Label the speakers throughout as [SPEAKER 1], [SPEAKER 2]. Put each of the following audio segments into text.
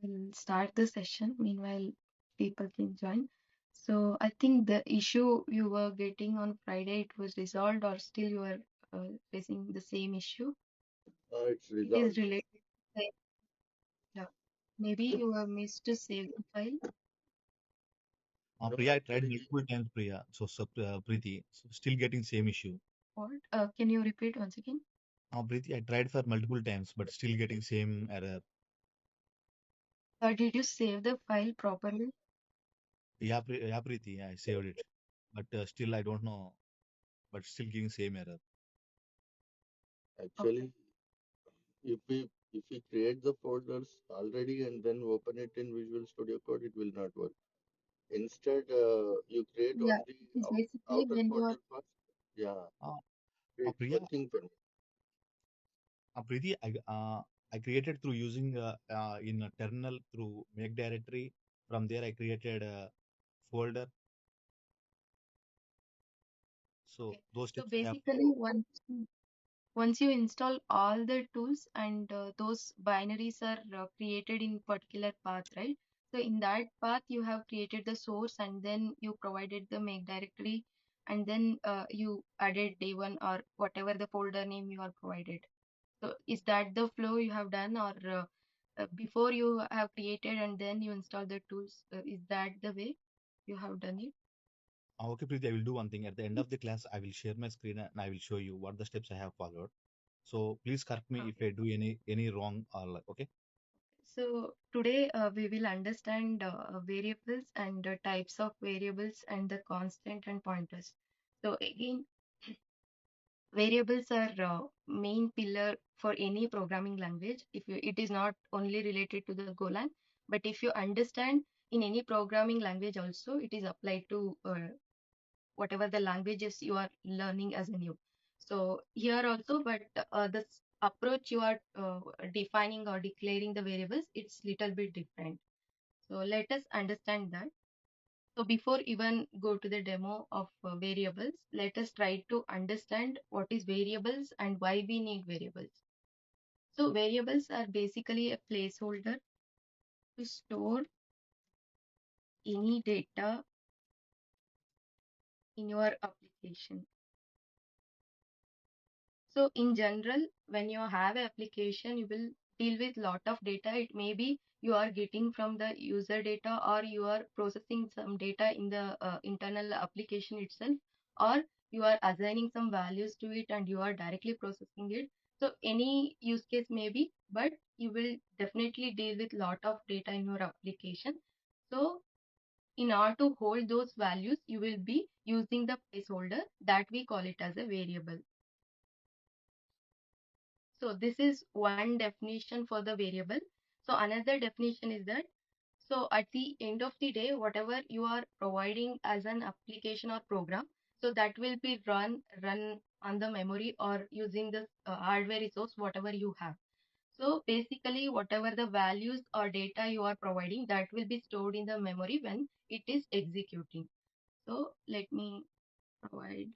[SPEAKER 1] We'll start the session. Meanwhile, people can join. So I think the issue you were getting on Friday, it was resolved, or still you are facing the same issue?
[SPEAKER 2] It's
[SPEAKER 1] It is
[SPEAKER 2] resolved.
[SPEAKER 1] related to the, yeah. Maybe you have missed to save the file.
[SPEAKER 2] No,
[SPEAKER 3] Priya, I tried
[SPEAKER 2] actually,
[SPEAKER 3] multiple times, Priya. Preeti, so still getting same issue.
[SPEAKER 1] What? Can you repeat once again?
[SPEAKER 3] Preeti, I tried for multiple times, but still getting same error.
[SPEAKER 1] Did you save the file properly?
[SPEAKER 3] Yeah, Preeti, I saved it, but still I don't know, but still giving same error.
[SPEAKER 1] Okay.
[SPEAKER 2] actually, if we create the folders already and then open it in Visual Studio Code, it will not work. Instead, you create
[SPEAKER 1] Yeah,
[SPEAKER 2] only
[SPEAKER 1] it is basically
[SPEAKER 2] outer
[SPEAKER 1] when you are.
[SPEAKER 2] folder first. Yeah,
[SPEAKER 3] Uh,
[SPEAKER 2] great.
[SPEAKER 3] Priya,
[SPEAKER 2] One thing for me.
[SPEAKER 3] Preeti, I created through using in a terminal through make directory. From there, I created a folder. So
[SPEAKER 1] Okay.
[SPEAKER 3] those
[SPEAKER 1] So
[SPEAKER 3] steps I have
[SPEAKER 1] basically, once you install all the tools and those binaries are created in particular path, right? So in that path, you have created the source and then you provided the make directory and then you added day one or whatever the folder name you are provided. So is that the flow you have done or before you have created and then you install the tools? Is that the way you have done it?
[SPEAKER 3] Okay, Preeti, I will do one thing. At the end of the class, I will share my screen and I will show you what the steps I have followed. So please correct me if
[SPEAKER 1] Okay.
[SPEAKER 3] I do any wrong or like, okay.
[SPEAKER 1] So today we will understand variables and types of variables and the constant and pointers. So again, variables are main pillar for any programming language. If you, it is not only related to the Golang, but if you understand in any programming language also, it is applied to whatever the languages you are learning as a new. So here also, but the approach you are defining or declaring the variables, it's little bit different. So let us understand that. So before even go to the demo of variables, let us try to understand what is variables and why we need variables. So variables are basically a placeholder to store any data in your application. So in general, when you have an application, you will deal with lot of data. It may be you are getting from the user data or you are processing some data in the internal application itself, or you are assigning some values to it and you are directly processing it. So any use case may be, but you will definitely deal with lot of data in your application. So in order to hold those values, you will be using the placeholder that we call it as a variable. So this is one definition for the variable. So another definition is that, so at the end of the day, whatever you are providing as an application or program, so that will be run on the memory or using the hardware resource, whatever you have. So basically, whatever the values or data you are providing, that will be stored in the memory when it is executing. So let me provide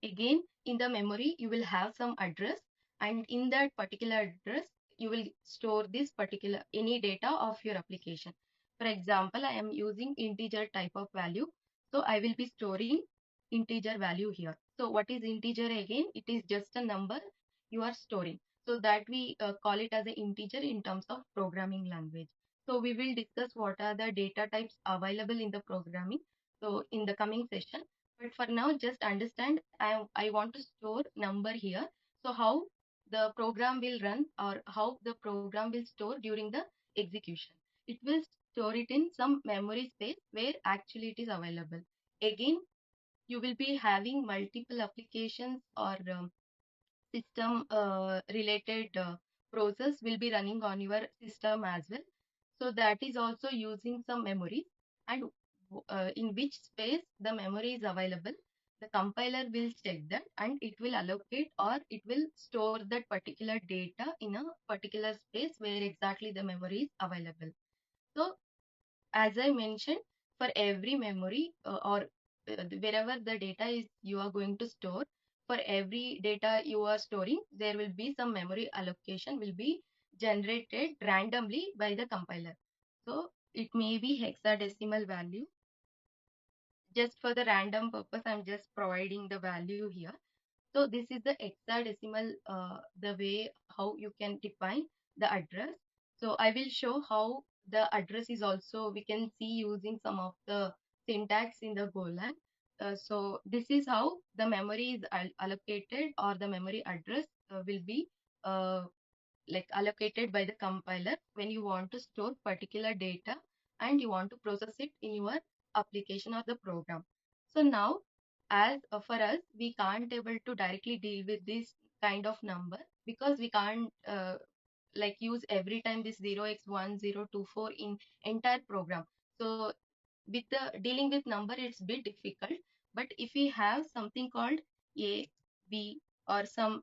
[SPEAKER 1] this. Again, in the memory, you will have some address, and in that particular address, you will store this particular any data of your application. For example, I am using integer type of value. So I will be storing integer value here. So what is integer again? It is just a number you are storing. So that we call it as an integer in terms of programming language. So we will discuss what are the data types available in the programming. So in the coming session. But for now, just understand I want to store number here. So how the program will run or how the program will store during the execution. It will store it in some memory space where actually it is available. Again, you will be having multiple applications or system related process will be running on your system as well. So that is also using some memory and in which space the memory is available. The compiler will check that and it will allocate or it will store that particular data in a particular space where exactly the memory is available. So as I mentioned, for every memory or wherever the data is you are going to store, for every data you are storing, there will be some memory allocation will be generated randomly by the compiler. So it may be hexadecimal value. Just for the random purpose, I'm just providing the value here. So this is the hexadecimal, the way how you can define the address. So I will show how the address is also, we can see using some of the syntax in the Golang. So this is how the memory is allocated, or the memory address will be uh, like allocated by the compiler when you want to store particular data and you want to process it in your application or the program. So now, as for us, we can't able to directly deal with this kind of number, because we can't like use every time this 0x1024 in entire program. So with the dealing with number, it's bit difficult. But if we have something called a, b, or some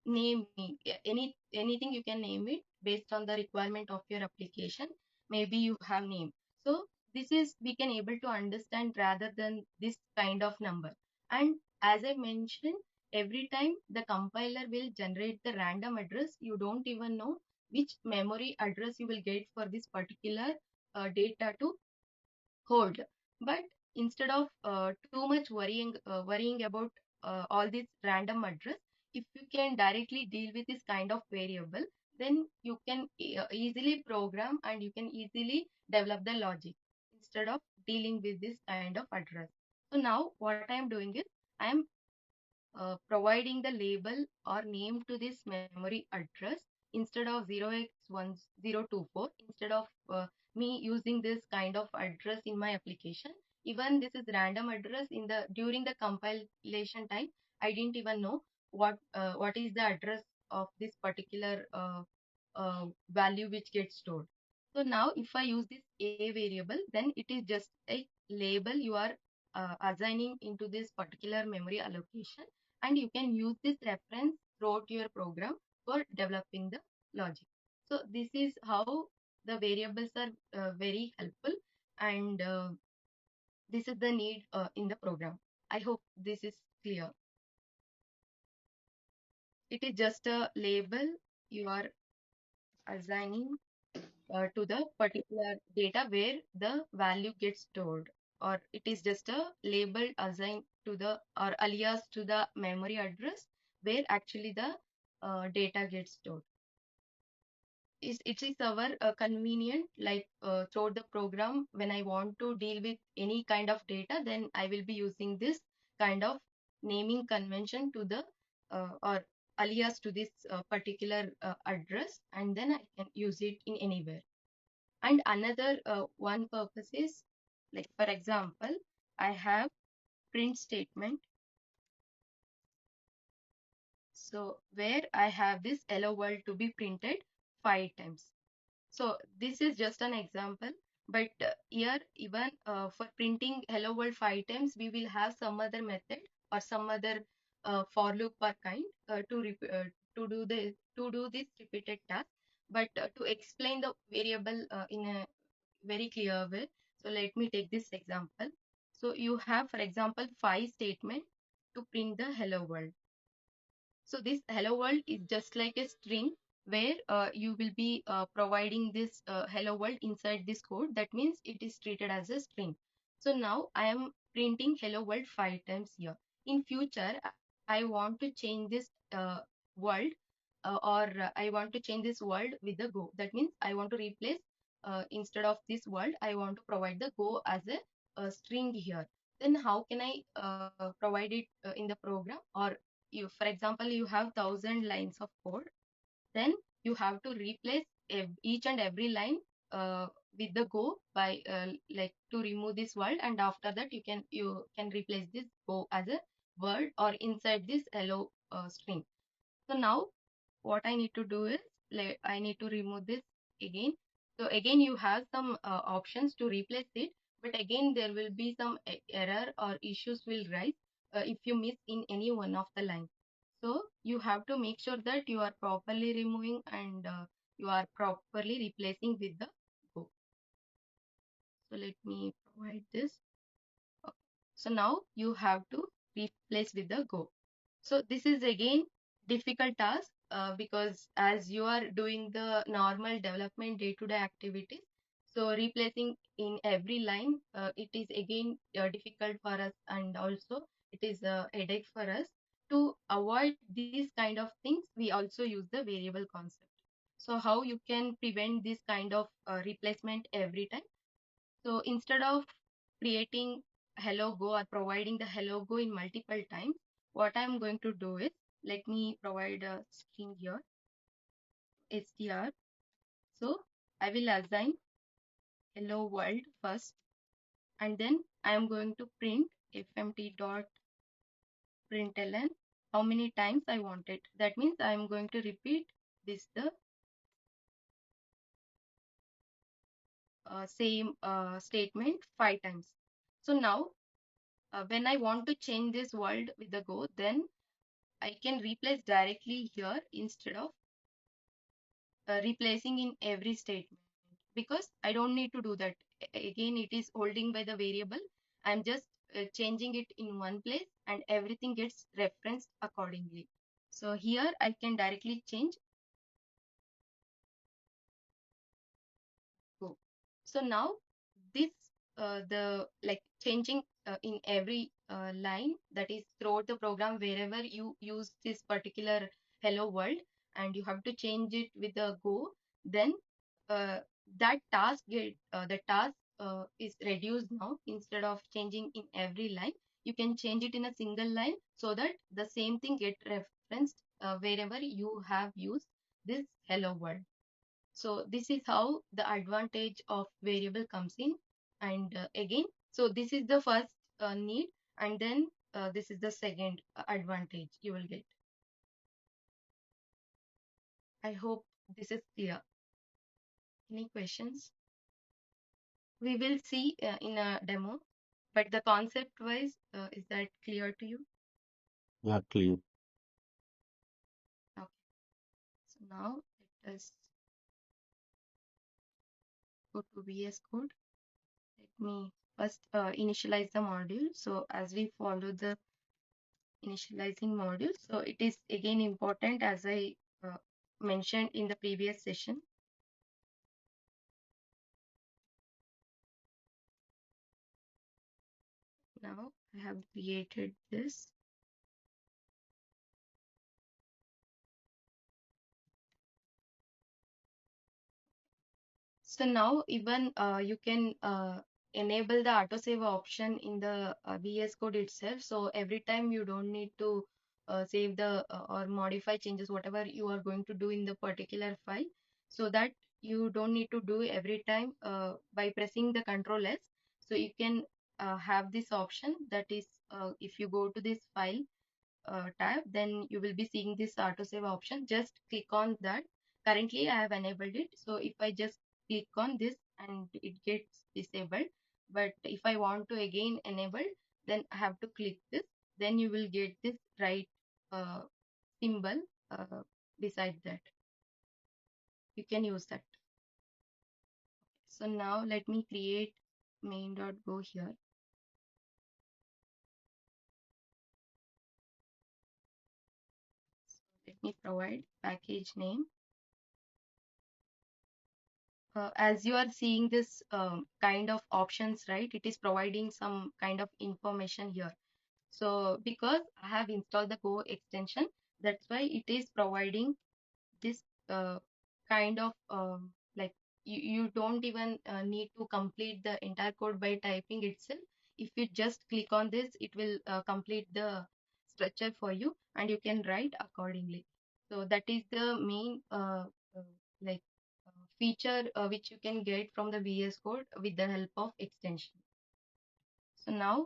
[SPEAKER 1] name, anything you can name it based on the requirement of your application. Maybe you have name. So this is we can able to understand rather than this kind of number. And as I mentioned, every time the compiler will generate the random address, you don't even know which memory address you will get for this particular data to hold. But instead of too much worrying about all this random address, if you can directly deal with this kind of variable, then you can easily program and you can easily develop the logic instead of dealing with this kind of address. So now what I am doing is I am providing the label or name to this memory address instead of 0x1024. Instead of me using this kind of address in my application, even this is random address in the during the compilation time, I didn't even know what is the address of this particular value which gets stored. So now if I use this a variable, then it is just a label you are assigning into this particular memory allocation, and you can use this reference throughout your program for developing the logic. So this is how the variables are very helpful, and this is the need in the program. I hope this is clear. It is just a label you are assigning to the particular data where the value gets stored, or it is just a label assigned to the or alias to the memory address where actually the data gets stored. It is our convenient, like throughout the program, when I want to deal with any kind of data, then I will be using this kind of naming convention to the or alias to this particular address, and then I can use it in anywhere. And another one purpose is, like for example, I have print statement. So where I have this hello world to be printed 5 times. So this is just an example, but here even for printing hello world 5 times, we will have some other method or some other for loop or kind to do this repeated task. But to explain the variable in a very clear way, so let me take this example. So you have, for example, 5 statement to print the hello world. So this hello world is just like a string where you will be providing this hello world inside this code. That means it is treated as a string. So now I am printing hello world 5 times here. In future, I want to change this world or I want to change this world with the go. That means I want to replace instead of this world, I want to provide the go as a string here. Then how can I provide it in the program? Or you, for example, you have 1,000 lines of code, then you have to replace each and every line with the go by like to remove this word, and after that you can replace this go as a word or inside this hello string. So now what I need to do is, like, I need to remove this again. So again you have some options to replace it, but again there will be some error or issues will rise if you miss in any one of the lines. So you have to make sure that you are properly removing and you are properly replacing with the go. So let me provide this. Okay. So now you have to replace with the go. So this is again difficult task because as you are doing the normal development day-to-day activities, so replacing in every line, it is again difficult for us, and also it is a headache for us. To avoid these kind of things, we also use the variable concept. So how you can prevent this kind of replacement every time? So instead of creating hello go or providing the hello go in multiple times, what I'm going to do is, let me provide a string here, str. So I will assign hello world first, and then I am going to print fmt dot println how many times I want it. That means I am going to repeat this the same statement 5 times. So now when I want to change this world with the go, then I can replace directly here instead of replacing in every statement, because I don't need to do that. Again, it is holding by the variable. I'm just changing it in one place and everything gets referenced accordingly. So here I can directly change go. So now this the like changing in every line, that is throughout the program, wherever you use this particular hello world and you have to change it with the go, then uh, that task get the task is reduced. Now instead of changing in every line, you can change it in a single line so that the same thing get referenced wherever you have used this hello world. So this is how the advantage of variable comes in. And again, so this is the first need, and then this is the second advantage you will get. I hope this is clear. Any questions? We will see in a demo, but the concept wise, is that clear to you?
[SPEAKER 2] Yeah, clear.
[SPEAKER 1] Okay. So now let us go to VS Code. Let me first initialize the module. So as we follow the initializing module. So it is again important, as I mentioned in the previous session. Now I have created this. So now even you can enable the autosave option in the VS Code itself. So every time you don't need to save the or modify changes, whatever you are going to do in the particular file, so that you don't need to do every time by pressing the Control S. So you can have this option, that is if you go to this file tab, then you will be seeing this autosave option. Just click on that. Currently I have enabled it, so if I just click on this and it gets disabled, but if I want to again enable, then I have to click this, then you will get this right uh, symbol beside that. You can use that. So now let me create main.go here. So let me provide package name. As you are seeing this kind of options, right, it is providing some kind of information here. So because I have installed the Go extension, that's why it is providing this kind of like you don't even need to complete the entire code by typing itself. If you just click on this, it will complete the structure for you and you can write accordingly. So that is the main like feature which you can get from the VS Code with the help of extension. So now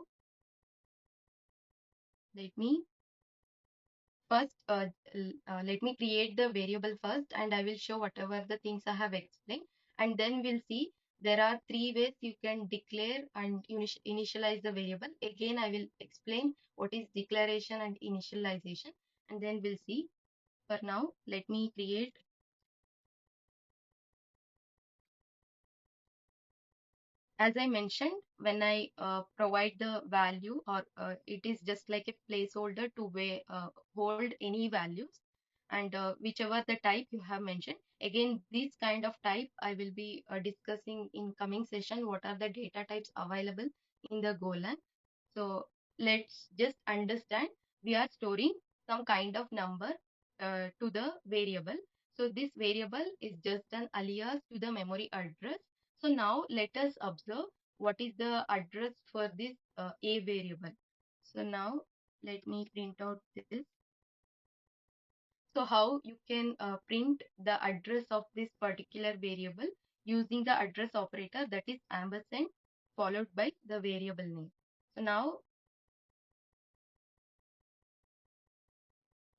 [SPEAKER 1] let me first let me create the variable first, and I will show whatever the things I have explained, and then we'll see there are three ways you can declare and initialize the variable. Again, I will explain what is declaration and initialization, and then we'll see. For now, let me create as I mentioned, when I provide the value, or it is just like a placeholder to hold any values, and whichever the type you have mentioned. Again, this kind of type I will be discussing in coming session. What are the data types available in the Golang? So let's just understand. We are storing some kind of number to the variable. So this variable is just an alias to the memory address. So now let us observe what is the address for this a variable. So now let me print out this. So how you can print the address of this particular variable using the address operator, that is ampersand followed by the variable name. So now,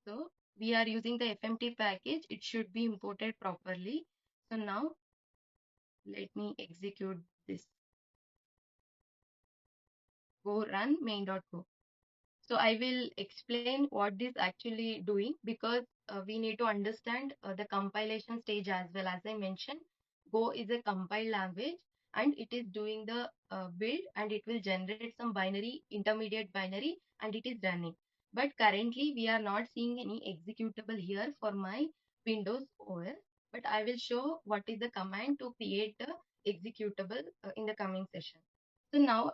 [SPEAKER 1] so we are using the FMT package. It should be imported properly. So now let me execute this. Go run main.go. So I will explain what this actually doing, because we need to understand the compilation stage as well. As I mentioned, Go is a compiled language and it is doing the build, and it will generate some binary, intermediate binary, and it is running. But currently we are not seeing any executable here for my Windows OS, but I will show what is the command to create the executable in the coming session. So now,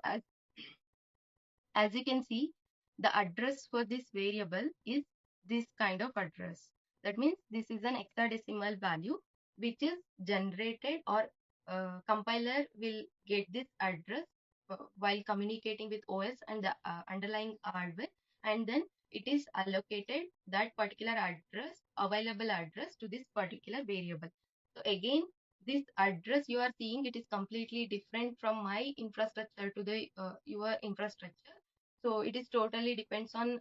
[SPEAKER 1] as you can see, the address for this variable is this kind of address. That means this is an hexadecimal value which is generated, or compiler will get this address while communicating with OS and the underlying hardware, and then it is allocated that particular address, available address, to this particular variable. So again, this address you are seeing, it is completely different from my infrastructure to the your infrastructure. So it is totally depends on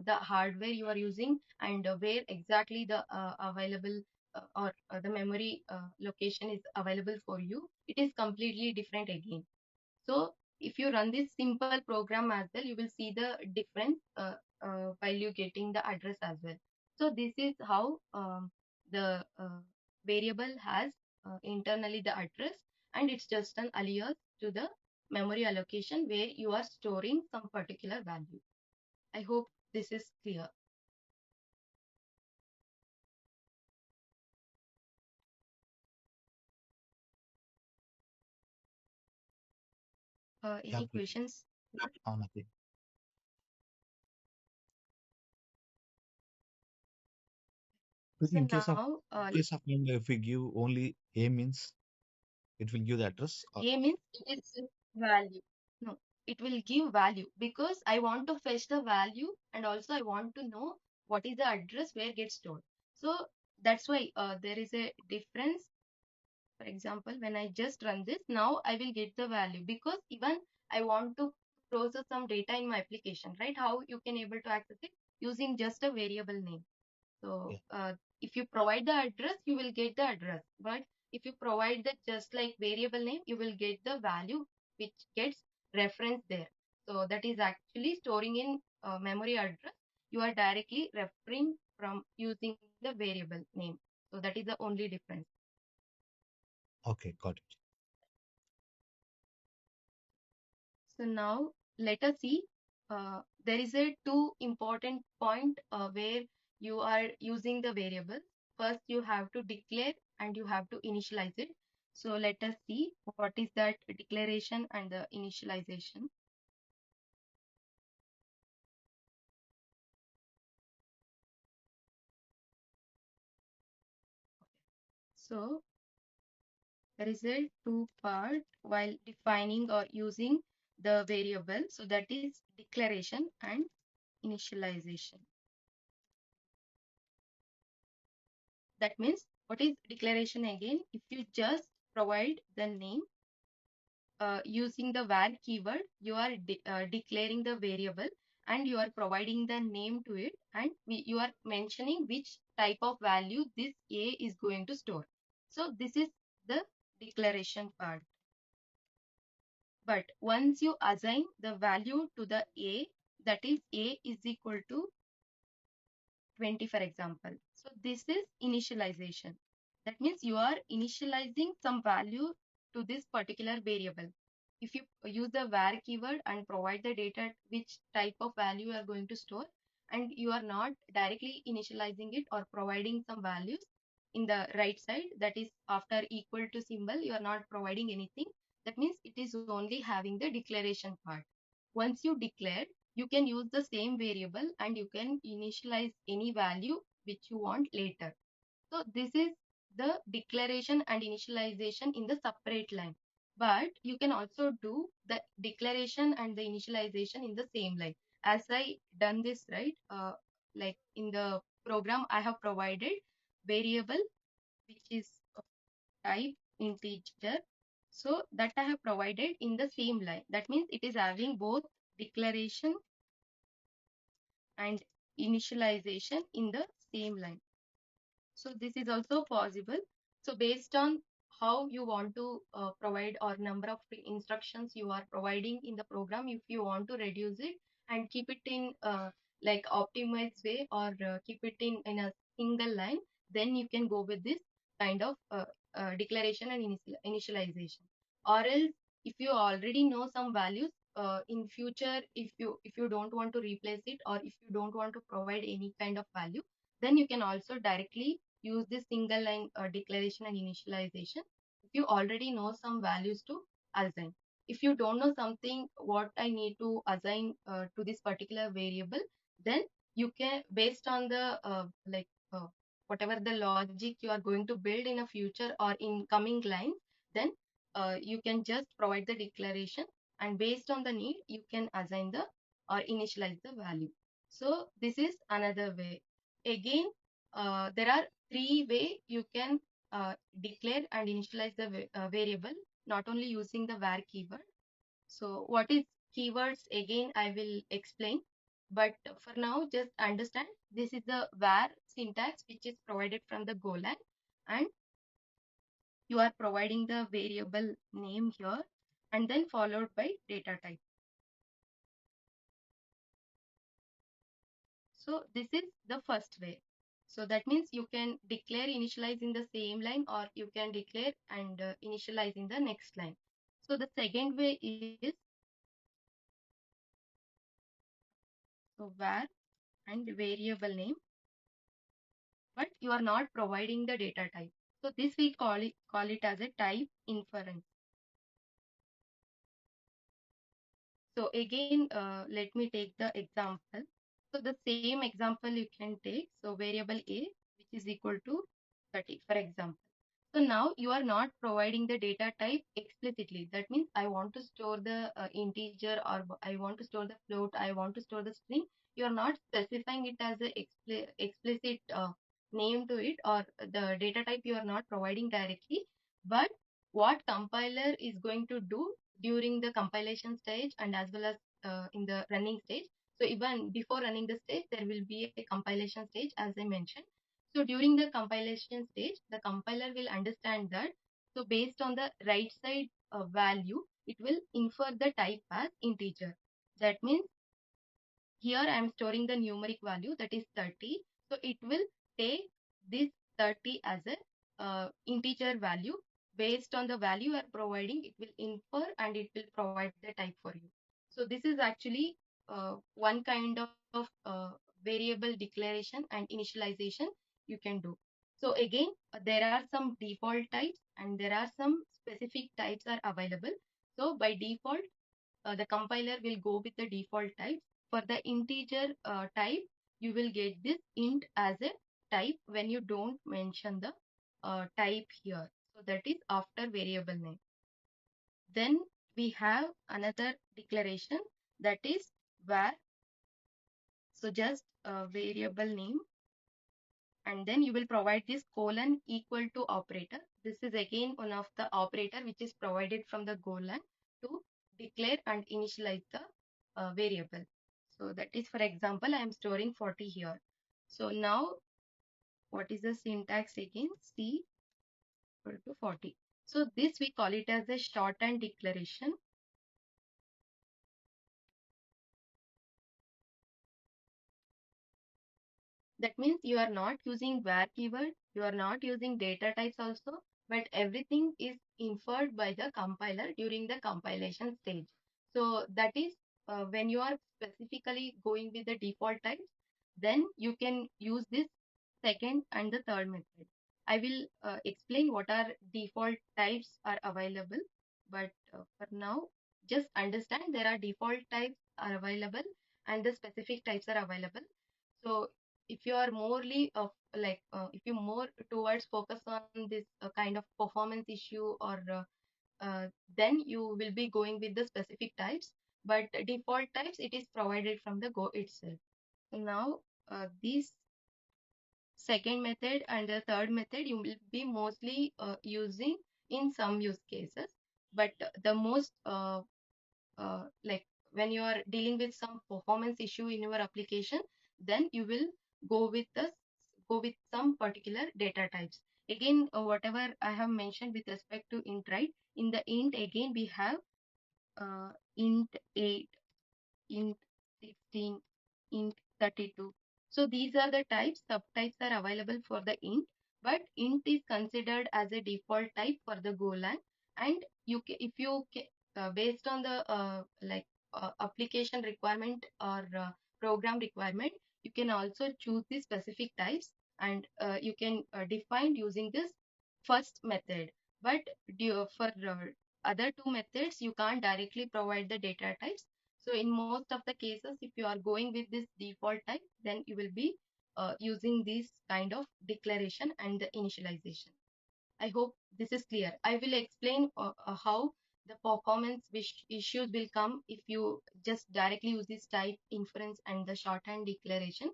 [SPEAKER 1] the hardware you are using, and where exactly the available or the memory location is available for you. It is completely different again. So if you run this simple program as well, you will see the difference while you getting the address as well. So this is how the variable has internally the address, and it's just an alias to the memory allocation where you are storing some particular value. I hope this is clear.
[SPEAKER 3] Yeah,
[SPEAKER 1] Any questions?
[SPEAKER 3] nothing. But
[SPEAKER 1] So
[SPEAKER 3] in case of
[SPEAKER 1] now,
[SPEAKER 3] if we give only a means, it will give the address. Or
[SPEAKER 1] A means it is value. No, it will give value because I want to fetch the value, and also I want to know what is the address where it gets stored. So that's why there is a difference. For example, when I just run this, now I will get the value, because even I want to process some data in my application, right? How you can able to access it using just a variable name. So
[SPEAKER 3] yeah,
[SPEAKER 1] if you provide the address, you will get the address. But if you provide the just like variable name, you will get the value which gets referenced there. So that is actually storing in memory address. You are directly referring from using the variable name. So that is the only difference.
[SPEAKER 3] okay, got it.
[SPEAKER 1] So now let us see. There is a two important point where you are using the variable. First, you have to declare and you have to initialize it. So let us see what is that declaration and the initialization. So there is a two part while defining or using the variable. So that is declaration and initialization. That means, what is declaration again? If you just provide the name using the var keyword, you are declaring the variable, and you are providing the name to it, and you are mentioning which type of value this A is going to store. So this is the declaration part. But once you assign the value to the A, that is A is equal to 20, for example. So this is initialization. That means you are initializing some value to this particular variable. if you use the var keyword and provide the data which type of value you are going to store, and you are not directly initializing it or providing some values in the right side, that is after equal to symbol, you are not providing anything. That means it is only having the declaration part. Once you declare, you can use the same variable and you can initialize any value which you want later. So this is the declaration and initialization in the separate line. But you can also do the declaration and the initialization in the same line. As I done this, right? Like in the program, I have provided variable which is of type integer. So that I have provided in the same line. That means it is having both declaration and initialization in the same line. So this is also possible. So based on how you want to provide or number of instructions you are providing in the program, if you want to reduce it and keep it in like optimized way, or keep it in a single line, then you can go with this kind of declaration and initialization. Or else, if you already know some values, in future, if you don't want to replace it, or if you don't want to provide any kind of value, then you can also directly use this single line declaration and initialization if you already know some values to assign. If you don't know something what I need to assign to this particular variable, then you can, based on the whatever the logic you are going to build in a future or in coming line, then you can just provide the declaration, and based on the need you can assign the or initialize the value. So this is another way. Again, there are three way you can declare and initialize the variable, not only using the var keyword. So what is keywords, again I will explain, but for now just understand this is the var syntax which is provided from the Golang, and you are providing the variable name here and then followed by data type. So this is the first way. So that means you can declare initialize in the same line, or you can declare and initialize in the next line. So the second way is so var and variable name, but you are not providing the data type. So this we call it as a type inference. So again, let me take the example. So the same example you can take. So variable a, which is equal to 30, for example. So now you are not providing the data type explicitly. That means I want to store the integer, or I want to store the float, I want to store the string. You are not specifying it as a explicit name to it, or the data type you are not providing directly. But what compiler is going to do during the compilation stage and as well as in the running stage. So even before running the stage, there will be a compilation stage, as I mentioned. So during the compilation stage, the compiler will understand that. So based on the right side value, it will infer the type as integer. That means here I am storing the numeric value, that is 30. So it will take this 30 as a integer value. Based on the value you are providing, it will infer and it will provide the type for you. So this is actually one kind of variable declaration and initialization you can do. So again, there are some default types and there are some specific types are available. So by default, the compiler will go with the default types. For the integer type, you will get this int as a type when you don't mention the type here. So that is after variable name. Then we have another declaration, that is var. So just variable name, and then you will provide this colon equal to operator. This is again one of the operator which is provided from the Golang to declare and initialize the variable. So that is, for example, I am storing 40 here. So now what is the syntax again? C equal to 40. So this we call it as a shortened declaration. That means you are not using var keyword, you are not using data types also, but everything is inferred by the compiler during the compilation stage. So that is when you are specifically going with the default types, then you can use this second and the third method. I will explain what are default types are available, but for now, just understand there are default types are available and the specific types are available. So if you are morely of if you more towards focus on this kind of performance issue or then you will be going with the specific types, but default types it is provided from the Go itself. Now these second method and the third method you will be mostly using in some use cases, but the most like when you are dealing with some performance issue in your application, then you will go with the go with some particular data types. Again, whatever I have mentioned with respect to int, right? In the int, again we have int 8, int 16, int 32. So these are the types, subtypes are available for the int, but int is considered as a default type for the Golang. And if you based on the application requirement or program requirement, you can also choose the specific types and you can define using this first method. But for other two methods, you can't directly provide the data types. So in most of the cases, if you are going with this default type, then you will be using this kind of declaration and the initialization. I hope this is clear. I will explain how the performance issues will come if you just directly use this type inference and the shorthand declaration.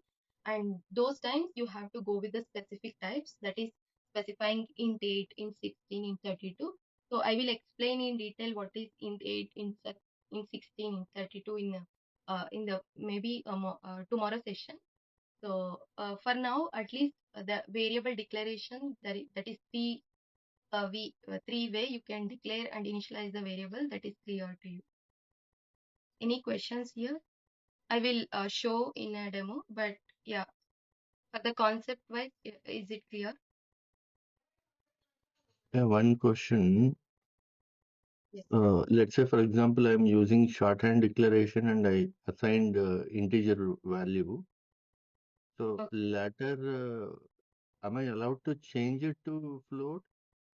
[SPEAKER 1] And those times you have to go with the specific types, that is specifying int 8, int 16, int 32. So I will explain in detail what is int 8, int 16, int 32 in the maybe tomorrow session. So for now, at least the variable declaration that is three way you can declare and initialize the variable, that is clear to you. Any questions here? I will show in a demo, but yeah, for the concept wise, is it clear?
[SPEAKER 2] Yeah, one question.
[SPEAKER 1] Yes.
[SPEAKER 2] Let's say, for example, I'm using shorthand declaration and I assigned integer value. So
[SPEAKER 1] Okay.
[SPEAKER 2] later, am I allowed to change it to float?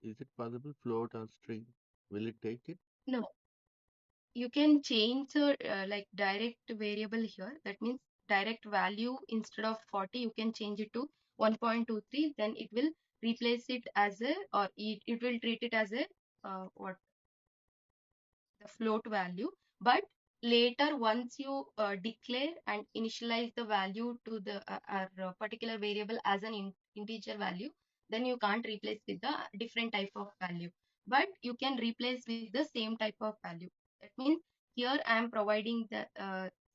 [SPEAKER 2] Is it possible, float or string? Will it take it?
[SPEAKER 1] No, you can change the direct variable here. That means direct value instead of 40, you can change it to 1.23. Then it will replace it as a, or it will treat it as a what the float value. But later, once you declare and initialize the value to the particular variable as an integer value, then you can't replace with the different type of value, but you can replace with the same type of value. That means here I am providing the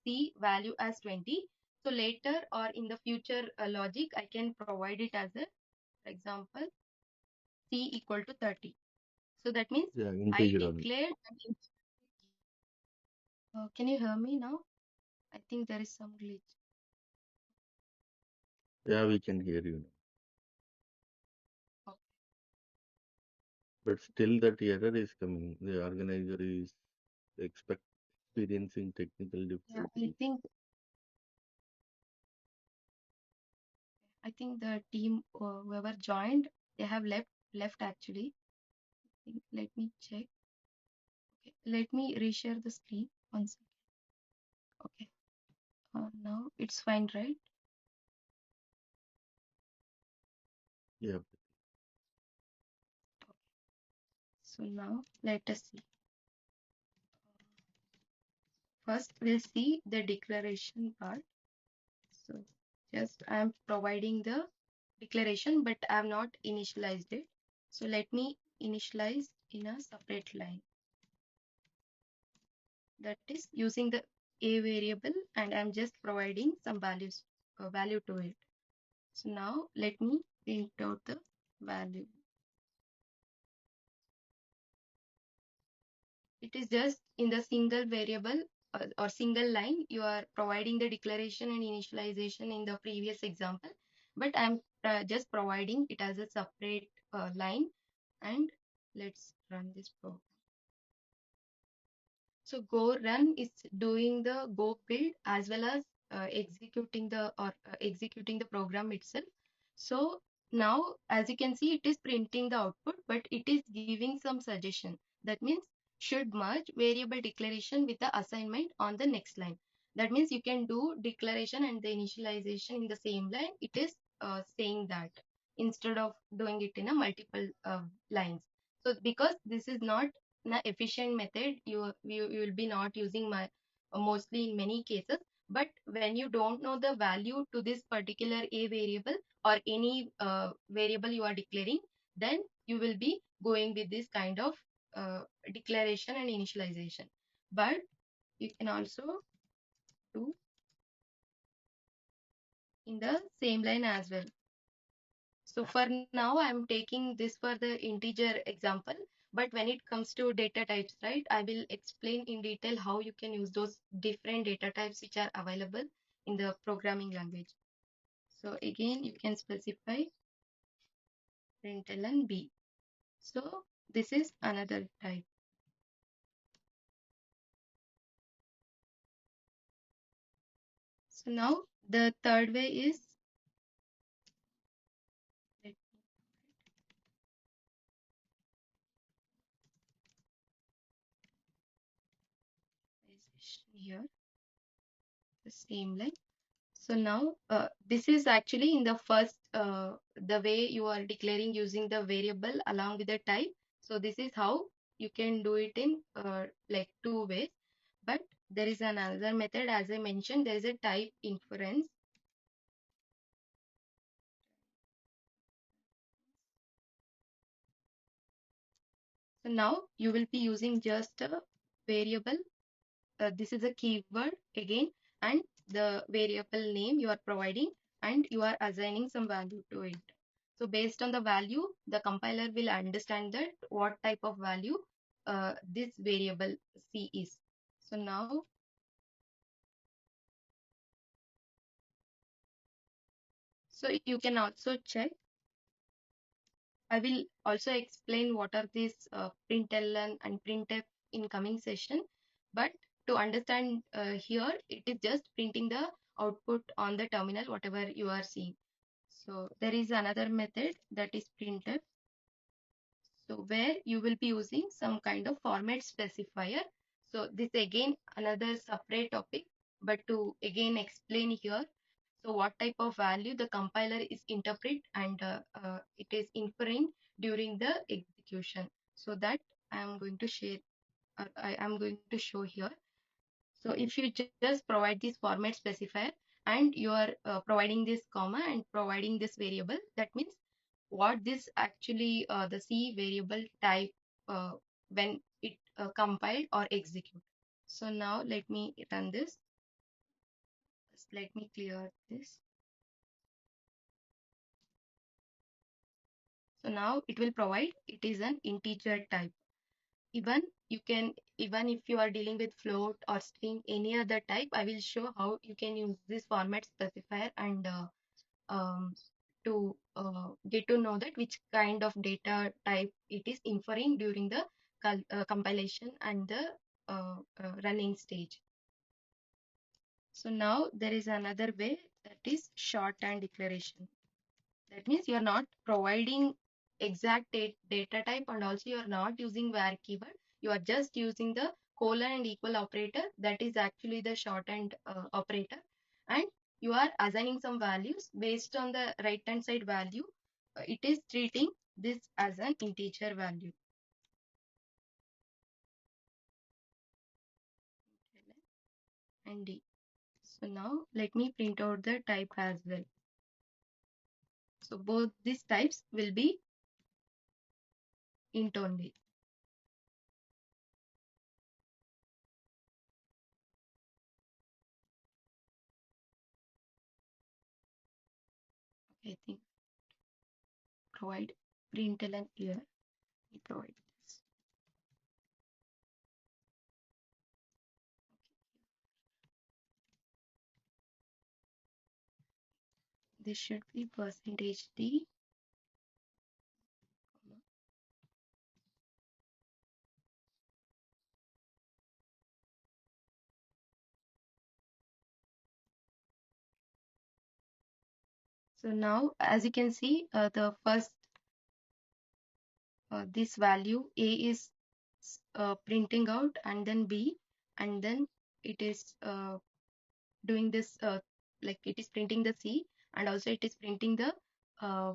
[SPEAKER 1] c value as 20. So later or in the future logic, I can provide it as a, for example, c equal to 30. So that means
[SPEAKER 2] Yeah,
[SPEAKER 1] I
[SPEAKER 2] integer only.
[SPEAKER 1] declared and can you hear me now? I think there is some glitch.
[SPEAKER 2] Yeah, we can hear you now.
[SPEAKER 1] Okay.
[SPEAKER 2] But still that error is coming. The organizer is experiencing technical
[SPEAKER 1] Yeah,
[SPEAKER 2] difficulties.
[SPEAKER 1] I think the team whoever joined, they have left actually. Let me check. Okay, let me reshare the screen once. Okay, now it's fine, right?
[SPEAKER 2] Yeah.
[SPEAKER 1] So now let us see. First, we'll see the declaration part. So just I am providing the declaration, but I have not initialized it. So let me initialize in a separate line. That is using the a variable, and I'm just providing some value to it. So now let me print out the value. It is just in the single variable or single line you are providing the declaration and initialization in the previous example, but I'm just providing it as a separate line and let's run this program. So go run is doing the go build as well as executing the program itself. So now, as you can see, it is printing the output, but it is giving some suggestion. That means should merge variable declaration with the assignment on the next line. That means you can do declaration and the initialization in the same line. It is saying that instead of doing it in a multiple lines. So because this is not an efficient method, you will be not using my mostly in many cases. But when you don't know the value to this particular a variable or any variable you are declaring, then you will be going with this kind of declaration and initialization. But you can also do in the same line as well. So for now, I'm taking this for the integer example. But when it comes to data types, right, I will explain in detail how you can use those different data types which are available in the programming language. So again, you can specify println b. So this is another type. So now the third way is, let me here the same line. So now this is actually in the first, the way you are declaring using the variable along with the type. So this is how you can do it in like two ways. But there is another method, as I mentioned, there is a type inference. So now you will be using just a variable. This is a keyword again, and the variable name you are providing, and you are assigning some value to it. So based on the value, the compiler will understand that what type of value this variable C is. So now, so you can also check. I will also explain what are these println and printf in coming session. But to understand here, it is just printing the output on the terminal, whatever you are seeing. So there is another method that is printf. So where you will be using some kind of format specifier. So this again another separate topic, but to again explain here. So what type of value the compiler is interpret and it is inferring during the execution. So that I am going to share. I am going to show here. So if you just provide this format specifier and you are providing this comma and providing this variable, that means what this actually the C variable type when it compiled or execute. So now let me run this. Just let me clear this. So now it will provide, it is an integer type. Even you can, even if you are dealing with float or string, any other type, I will show how you can use this format specifier and um, to get to know that which kind of data type it is inferring during the compilation and the running stage. So now there is another way, that is shorthand declaration. That means you are not providing exact data type and also you are not using var keyword. You are just using the colon and equal operator, that is actually the shorthand operator, and you are assigning some values based on the right hand side value. It is treating this as an integer value. And D. So now let me print out the type as well. So both these types will be int only. I think provide println here. We provide this. This should be percentage D, So now, as you can see, the first this value A is printing out, and then B, and then it is doing this like it is printing the C, and also it is printing the uh,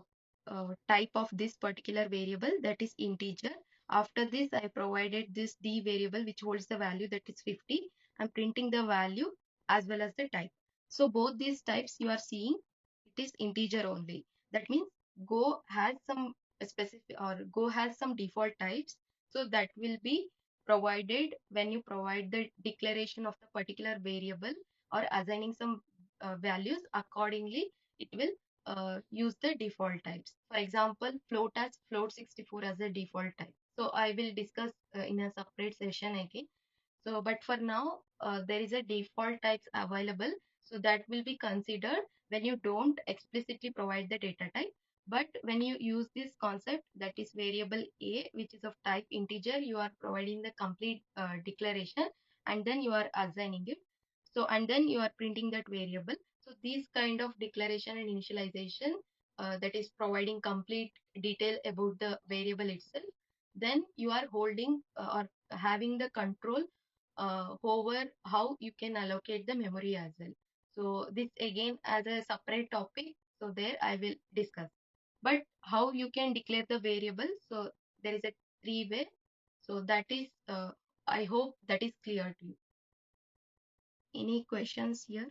[SPEAKER 1] type of this particular variable, that is integer. After this, I provided this D variable which holds the value that is 50. I'm printing the value as well as the type. So both these types you are seeing, it is integer only. That means Go has some specific, or Go has some default types. So that will be provided when you provide the declaration of the particular variable or assigning some values accordingly. It will use the default types. For example, float as float64 as a default type. So I will discuss in a separate session again. So, but for now, there is a default types available. So that will be considered when you don't explicitly provide the data type. But when you use this concept, that is variable A, which is of type integer, you are providing the complete declaration, and then you are assigning it. So, and then you are printing that variable. So these kind of declaration and initialization, that is providing complete detail about the variable itself, then you are holding or having the control over how you can allocate the memory as well. So this again as a separate topic. So there I will discuss. But how you can declare the variable? So there is a three way. So that is, I hope that is clear to you. Any questions here?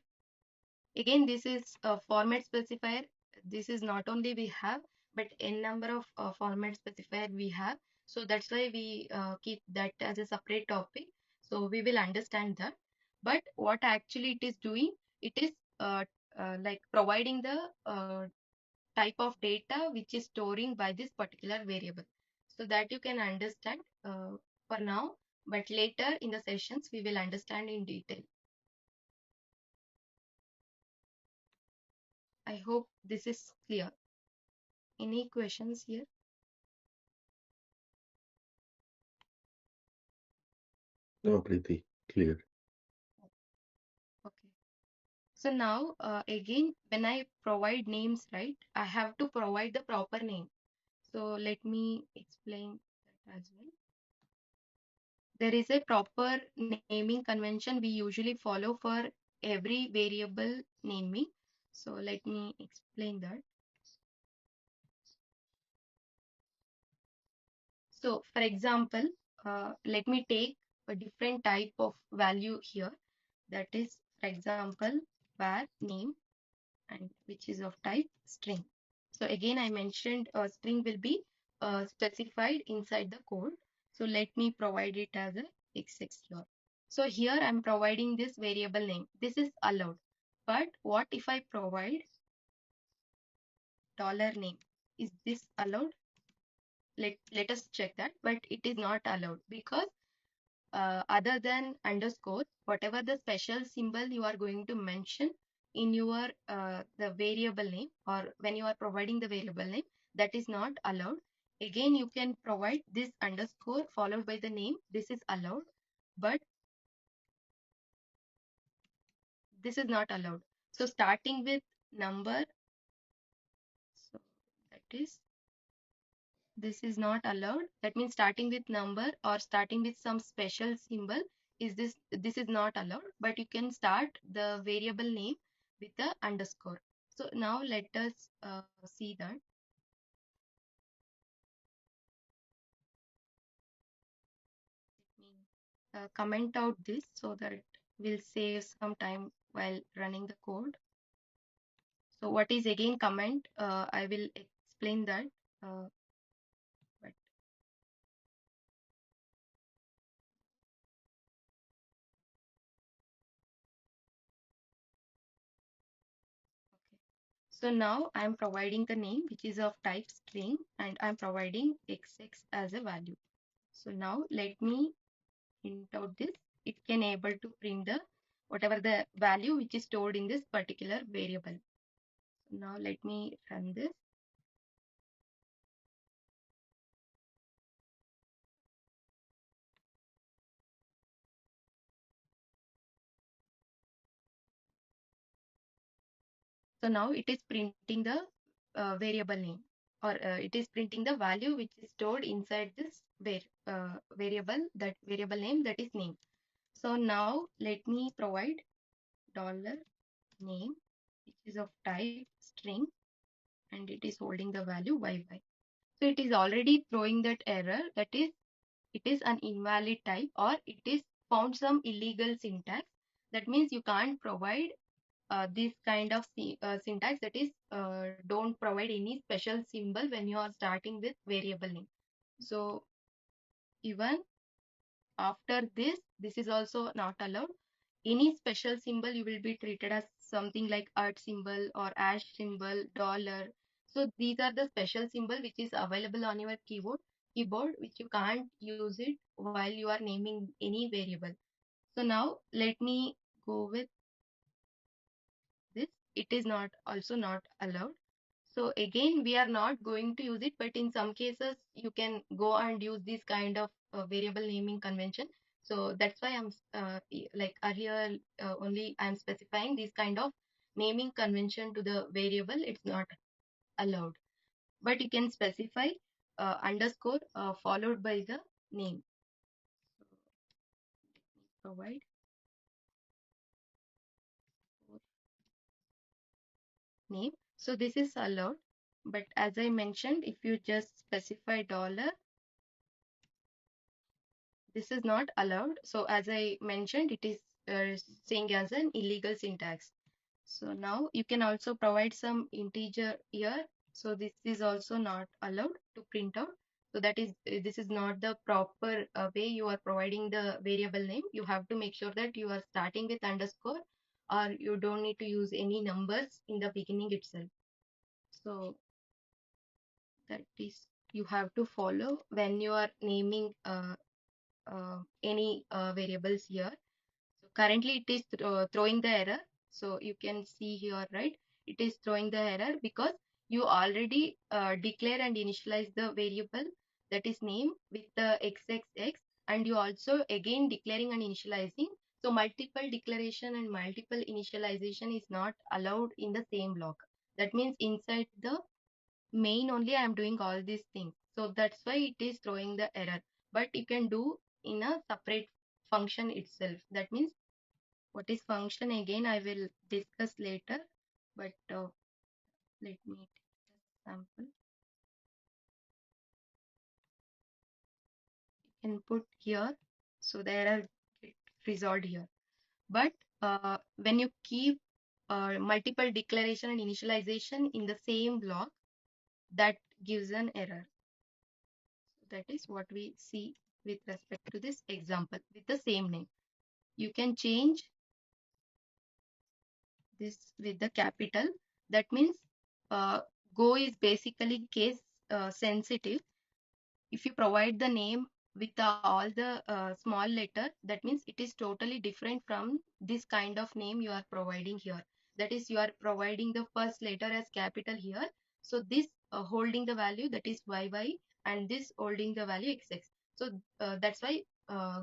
[SPEAKER 1] Again, this is a format specifier. This is not only we have, but n number of format specifier we have. So that's why we keep that as a separate topic. So we will understand that. But what actually it is doing, it is like providing the type of data which is storing by this particular variable. So that you can understand for now, but later in the sessions we will understand in detail. I hope this is clear. Any questions here?
[SPEAKER 2] No, Preeti, clear.
[SPEAKER 1] Okay. So now, again, when I provide names, right, I have to provide the proper name. So let me explain that as well. There is a proper naming convention we usually follow for every variable naming. So let me explain that. So for example, let me take a different type of value here. That is, for example, var name, and which is of type string. So again, I mentioned a string will be specified inside the code. So let me provide it as a XX here. So here I'm providing this variable name. This is allowed. But what if I provide $name? Is this allowed? Let us check that, but it is not allowed because other than underscore, whatever the special symbol you are going to mention in your the variable name, or when you are providing the variable name, that is not allowed. Again, you can provide this underscore followed by the name. This is allowed, but this is not allowed. So starting with number, so that is, this is not allowed. That means starting with number or starting with some special symbol is this is not allowed, but you can start the variable name with the underscore. So now let us see that. Let me comment out this so that we'll save some time while running the code. So what is again comment? I will explain that. But okay. So now I'm providing the name which is of type string, and I'm providing XX as a value. So now let me print out this. It can able to print the whatever the value which is stored in this particular variable. So now let me run this. So now it is printing the variable name, or it is printing the value which is stored inside this variable, that variable name, that is name. So now let me provide dollar name, which is of type string, and it is holding the value yy. So it is already throwing that error, that is it is an invalid type, or it is found some illegal syntax. That means you can't provide this kind of syntax, that is don't provide any special symbol when you are starting with variable name. So even after this is also not allowed. Any special symbol you will be treated as something like art symbol or ash symbol, dollar. So these are the special symbol which is available on your keyboard, which you can't use it while you are naming any variable. So now let me go with this. It is not also not allowed. So again, we are not going to use it, but in some cases you can go and use this kind of variable naming convention. So that's why I'm like earlier only I'm specifying this kind of naming convention to the variable. It's not allowed, but you can specify underscore followed by the name. So provide name. So this is allowed, but as I mentioned, if you just specify dollar, this is not allowed. So as I mentioned, it is saying as an illegal syntax. So now you can also provide some integer here. So this is also not allowed to print out. So that is, this is not the proper way you are providing the variable name. You have to make sure that you are starting with underscore, or you don't need to use any numbers in the beginning itself. So that is, you have to follow when you are naming any variables here. So currently it is throwing the error. So you can see here, right? It is throwing the error because you already declare and initialize the variable, that is name, with the xxx, and you also again declaring and initializing. So multiple declaration and multiple initialization is not allowed in the same block. That means inside the main only I am doing all these things. So that's why it is throwing the error. But you can do in a separate function itself. That means what is function again I will discuss later. But let me take a sample. You can put here. So the error get resolved here. But when you keep multiple declaration and initialization in the same block, that gives an error. That is what we see with respect to this example with the same name. You can change this with the capital. That means uh, Go is basically case sensitive. If you provide the name with all the small letter, that means it is totally different from this kind of name you are providing here. That is, you are providing the first letter as capital here. So this holding the value, that is yy, and this holding the value xx. So that's why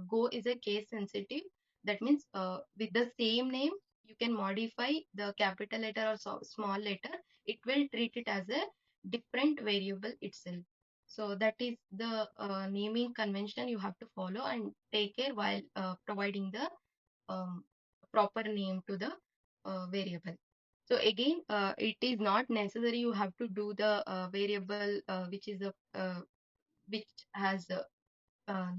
[SPEAKER 1] Go is a case sensitive. That means with the same name, you can modify the capital letter or small letter. It will treat it as a different variable itself. So that is the naming convention you have to follow and take care while providing the um, proper name to the variable. So again, it is not necessary you have to do the variable which is a which has a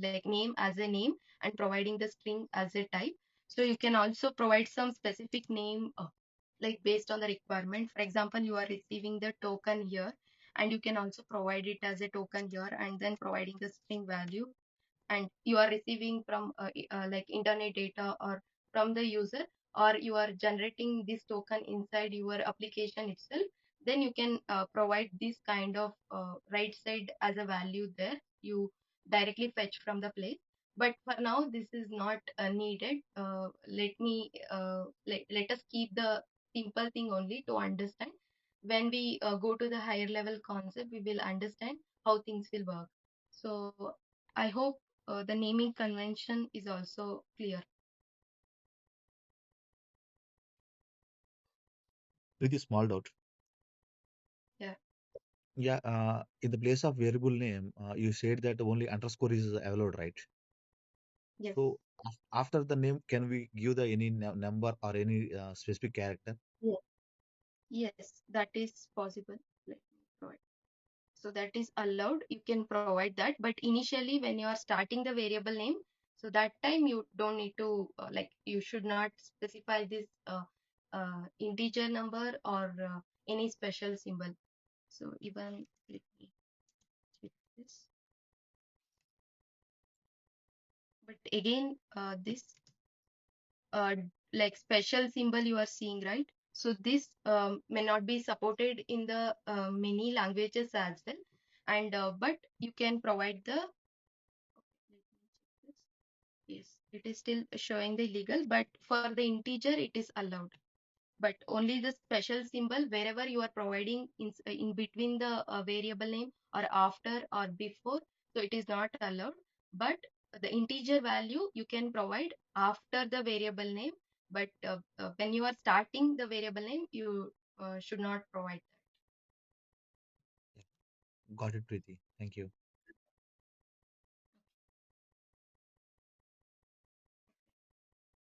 [SPEAKER 1] like name as a name and providing the string as a type. So you can also provide some specific name like based on the requirement. For example, you are receiving the token here, and you can also provide it as a token here and then providing the string value, and you are receiving from like internet data or from the user, or you are generating this token inside your application itself, then you can provide this kind of right side as a value there. You directly fetch from the place. But for now this is not needed. Let us keep the simple thing only to understand. When we go to the higher level concept, we will understand how things will work. So I hope the naming convention is also clear.
[SPEAKER 3] With a small doubt.
[SPEAKER 1] Yeah.
[SPEAKER 3] Yeah, in the place of variable name, you said that only underscore is allowed, right?
[SPEAKER 1] Yes.
[SPEAKER 3] So after the name, can we give the any number or any specific character?
[SPEAKER 1] Yeah. Yes, that is possible. Let me provide. So that is allowed. You can provide that, but initially when you are starting the variable name, so that time you don't need to like you should not specify this integer number or any special symbol. So even let me check this. But again, this uh, like special symbol you are seeing, right? So this may not be supported in the many languages as well, and but you can provide the. Let me check this. Yes, it is still showing the illegal, but for the integer it is allowed. But only the special symbol wherever you are providing in between the variable name or after or before, so it is not allowed. But the integer value you can provide after the variable name, but when you are starting the variable name, you should not provide that.
[SPEAKER 3] Got it, Preeti. Thank you.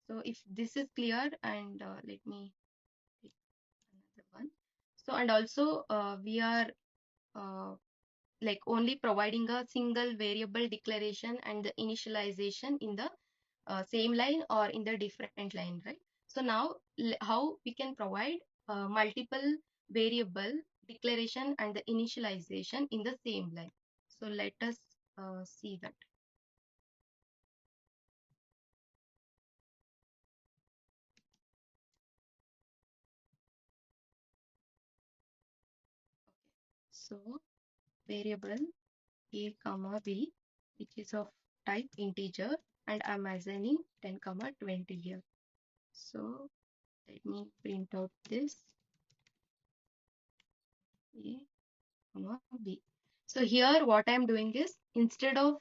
[SPEAKER 1] So if this is clear, and let me take another one. So and also we are uh, like only providing a single variable declaration and the initialization in the same line or in the different line, right? So now how we can provide multiple variable declaration and the initialization in the same line. So let us see that. So variable a comma b, which is of type integer, and I'm assigning 10 comma 20 here. So let me print out this a comma b. So here what I'm doing is, instead of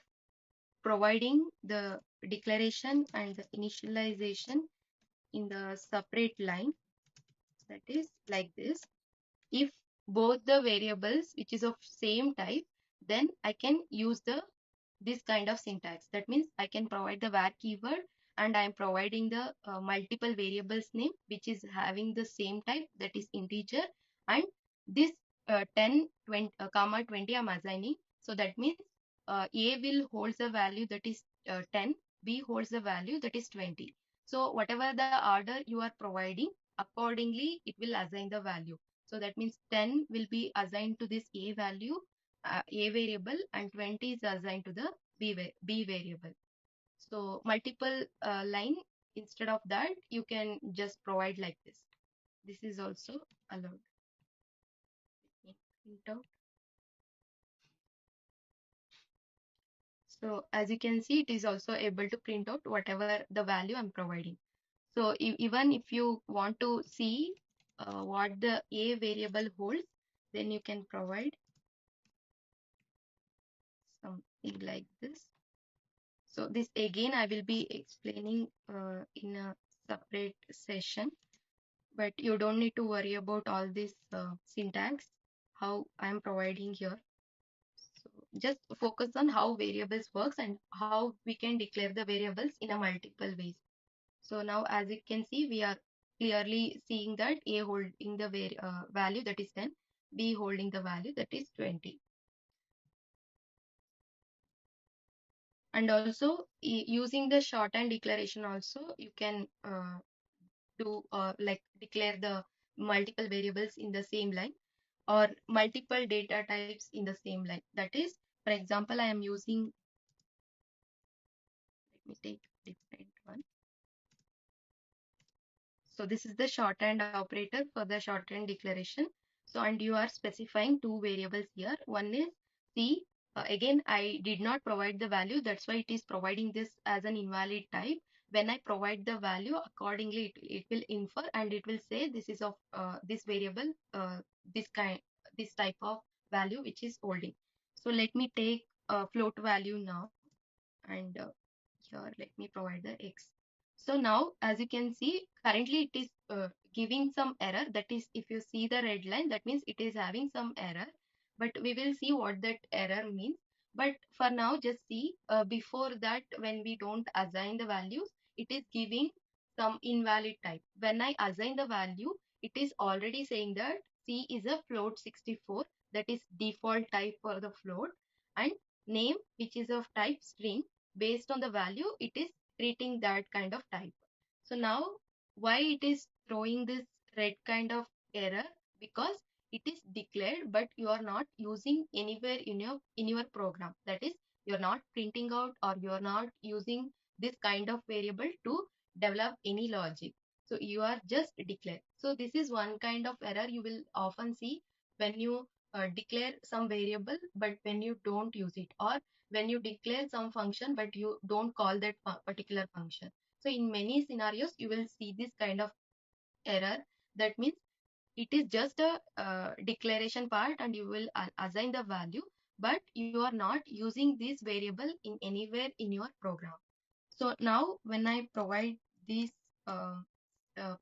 [SPEAKER 1] providing the declaration and the initialization in the separate line, that is like this, if both the variables which is of same type, then I can use the this kind of syntax. That means I can provide the var keyword, and I am providing the multiple variables name which is having the same type, that is integer, and this 10 20 comma 20 I'm assigning. So that means a will holds the value that is 10, b holds the value that is 20. So whatever the order you are providing, accordingly it will assign the value. So that means 10 will be assigned to this a value, a variable, and 20 is assigned to the b variable. So multiple line, instead of that you can just provide like this. This is also allowed. Let me print out. So as you can see, it is also able to print out whatever the value I'm providing. So even if you want to see what the a variable holds, then you can provide something like this. So this again I will be explaining in a separate session, but you don't need to worry about all this syntax, how I'm providing here. So just focus on how variables works and how we can declare the variables in a multiple ways. So now as you can see, we are clearly seeing that a holding the value that is 10, b holding the value that is 20. And also using the shorthand declaration also, you can do like declare the multiple variables in the same line or multiple data types in the same line. That is, for example, I am using, let me take different one. So this is the shorthand operator for the shorthand declaration. So and you are specifying two variables here. One is C. Again, I did not provide the value. That's why it is providing this as an invalid type. When I provide the value, accordingly it will infer and it will say this is of this variable, this kind, this type of value which is holding. So let me take a float value now, and here let me provide the x. So now as you can see, currently it is giving some error. That is, if you see the red line, that means it is having some error, but we will see what that error means. But for now, just see, before that, when we don't assign the values, it is giving some invalid type. When I assign the value, it is already saying that C is a float 64, that is default type for the float, and name, which is of type string. Based on the value, it is treating that kind of type. So now, why it is throwing this red kind of error? Because it is declared, but you are not using anywhere in your program. That is, you are not printing out, or you are not using this kind of variable to develop any logic. So you are just declare. So this is one kind of error you will often see when you declare some variable, but when you don't use it, or when you declare some function but you don't call that particular function. So in many scenarios, you will see this kind of error. That means it is just a declaration part, and you will assign the value, but you are not using this variable in anywhere in your program. So now when I provide this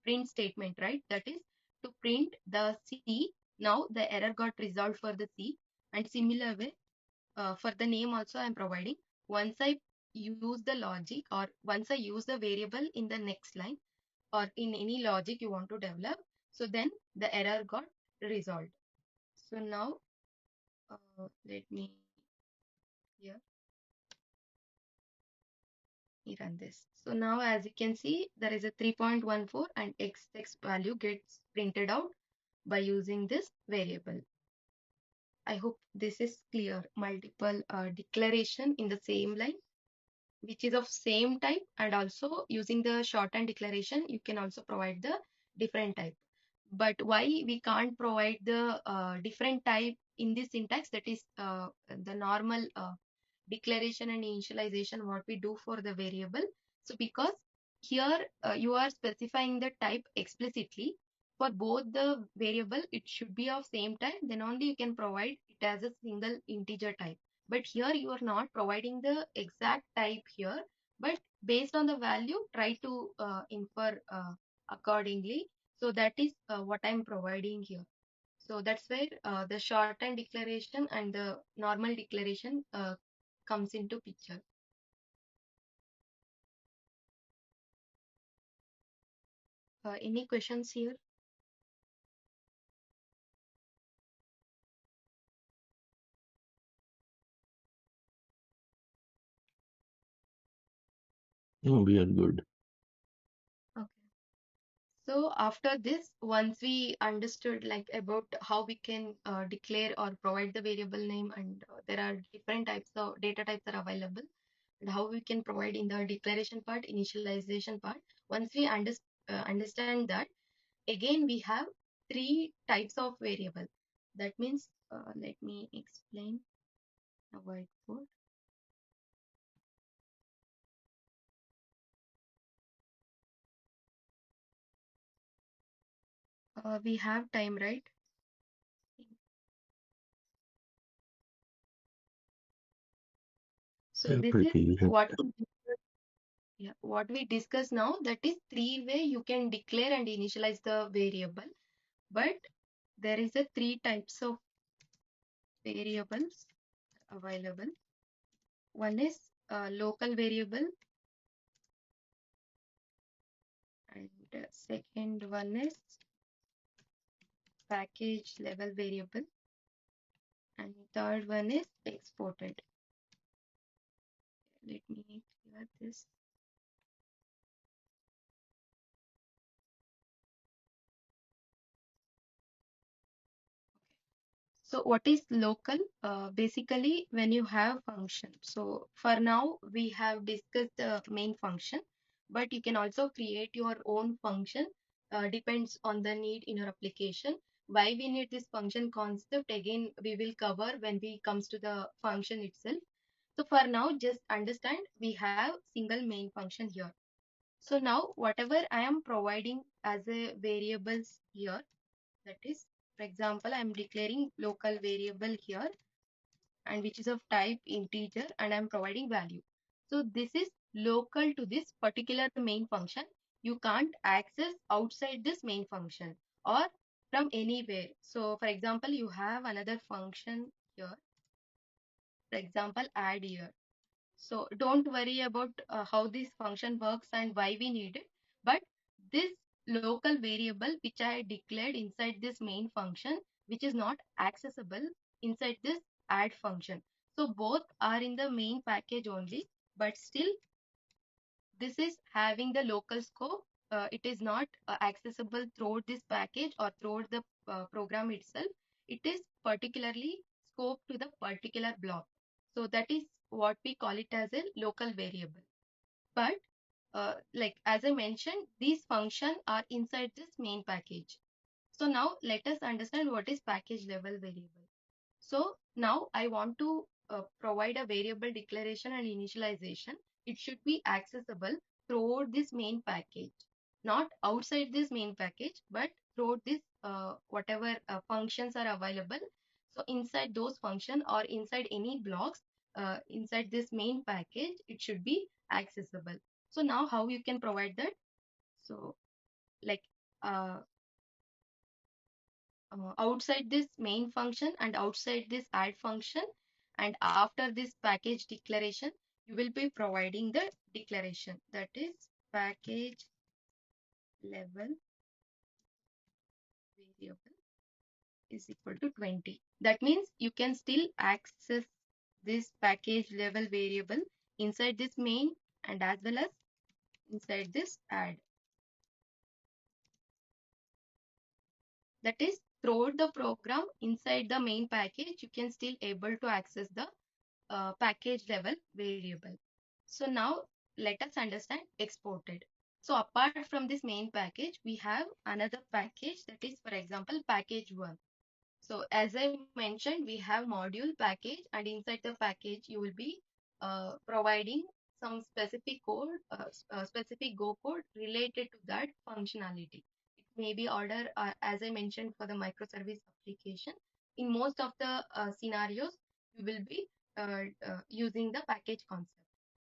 [SPEAKER 1] print statement, right, that is to print the C, now the error got resolved for the C. And similar way, for the name also I'm providing. Once I use the logic, or once I use the variable in the next line, or in any logic you want to develop, so then the error got resolved. So now let me here run this. So now, as you can see, there is a 3.14 and x value gets printed out by using this variable. I hope this is clear. Multiple declaration in the same line, which is of same type, and also using the shortened declaration, you can also provide the different type. But why we can't provide the different type in this syntax? That is the normal declaration and initialization what we do for the variable. So because here you are specifying the type explicitly for both the variable, it should be of same type, then only you can provide it as a single integer type. But here you are not providing the exact type here, but based on the value, try to infer accordingly. So that is what I'm providing here. So that's where the shorthand declaration and the normal declaration comes into picture. Any questions here?
[SPEAKER 2] No, we are good.
[SPEAKER 1] Okay. So after this, once we understood like about how we can declare or provide the variable name, and there are different types of data types are available, and how we can provide in the declaration part, initialization part. Once we understand that, again we have three types of variable. That means, let me explain a whiteboard. We have time, right? So
[SPEAKER 2] Yeah,
[SPEAKER 1] this is
[SPEAKER 2] pretty. We have
[SPEAKER 1] what what we discuss now. That is three way you can declare and initialize the variable. But there is a three types of variables available. One is local variable, and second one is package level variable, and third one is exported. Let me clear this. So what is local? Basically, when you have function. So for now, we have discussed the main function, but you can also create your own function. Depends on the need in your application. Why we need this function concept? Again, we will cover when we comes to the function itself. So for now, just understand we have single main function here. So now whatever I am providing as a variables here, that is, for example, I'm declaring local variable here, and which is of type integer, and I'm providing value. So this is local to this particular main function. you can't access outside this main function or from anywhere. So for example, you have another function here, for example, add here. So don't worry about how this function works and why we need it. But this local variable which I declared inside this main function, which is not accessible inside this add function. So both are in the main package only, but still this is having the local scope. It is not accessible through this package or through the program itself. It is particularly scoped to the particular block. So that is what we call it as a local variable. But like as I mentioned, these functions are inside this main package. So now let us understand what is package level variable. So now I want to provide a variable declaration and initialization. It should be accessible throughout this main package, not outside this main package, but throughout this whatever functions are available. So inside those functions or inside any blocks inside this main package, it should be accessible. So now how you can provide that? So like uh, outside this main function and outside this add function, and after this package declaration you will be providing the declaration, that is package level variable is equal to 20. That means you can still access this package level variable inside this main and as well as inside this add. That is, throughout the program inside the main package you can still able to access the package level variable. So now let us understand exported. So apart from this main package, we have another package, that is for example package 1. So as I mentioned, we have module package, and inside the package you will be providing some specific code, specific Go code related to that functionality. It may be order, as I mentioned, for the microservice application. In most of the scenarios, you will be using the package concept.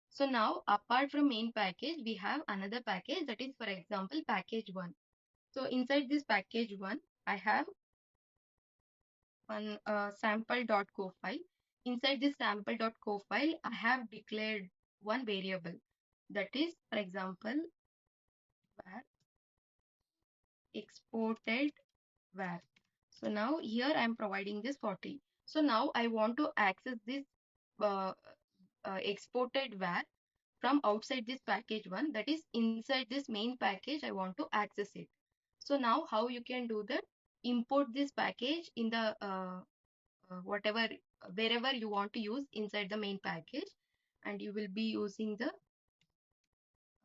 [SPEAKER 1] So now, apart from main package, we have another package, that is, for example, package 1. So inside this package 1, I have one sample.co file. Inside this sample.co file, I have declared one variable, that is, for example, var exported var. So now here I am providing this 40. So now I want to access this uh, exported var from outside this package 1, that is inside this main package I want to access it. So now how you can do that? Import this package in the whatever wherever you want to use inside the main package, and you will be using the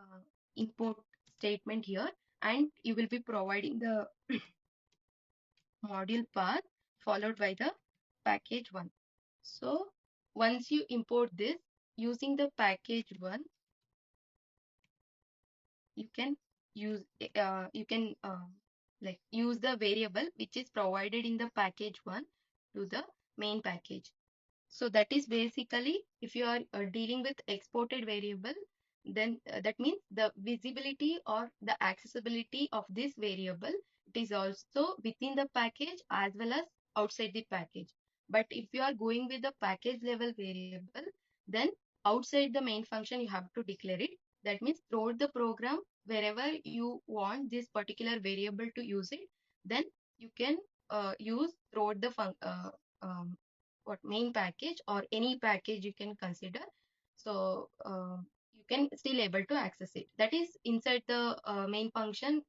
[SPEAKER 1] uh, import statement here, and you will be providing the module path followed by the package 1. So once you import this using the package 1, you can use you can like use the variable which is provided in the package 1 to the main package. So that is basically, if you are dealing with exported variable, then that means the visibility or the accessibility of this variable, it is also within the package as well as outside the package. But if you are going with the package level variable, then outside the main function you have to declare it. That means throughout the program, wherever you want this particular variable to use it, then you can use throughout the what main package or any package you can consider. So you can still able to access it. That is inside the main function.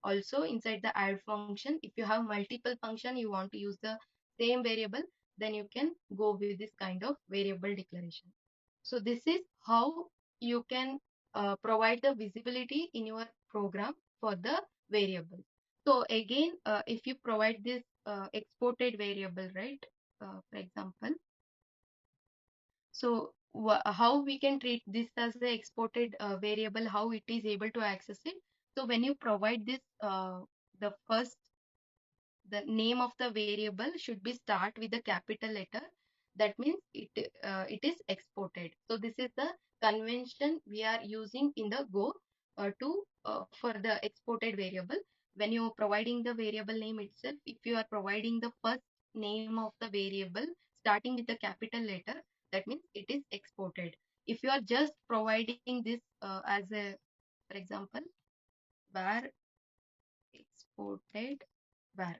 [SPEAKER 1] Also inside the add function, if you have multiple function you want to use the same variable, then you can go with this kind of variable declaration. So this is how you can provide the visibility in your program for the variable. So again, if you provide this exported variable, right? For example, so how we can treat this as the exported variable, how it is able to access it. So when you provide this, the first, the name of the variable should be start with the capital letter. That means it is exported. So this is the convention we are using in the Go for the exported variable. When you're providing the variable name itself, if you are providing the first name of the variable starting with the capital letter, that means it is exported. If you are just providing this as a, for example, var exported var.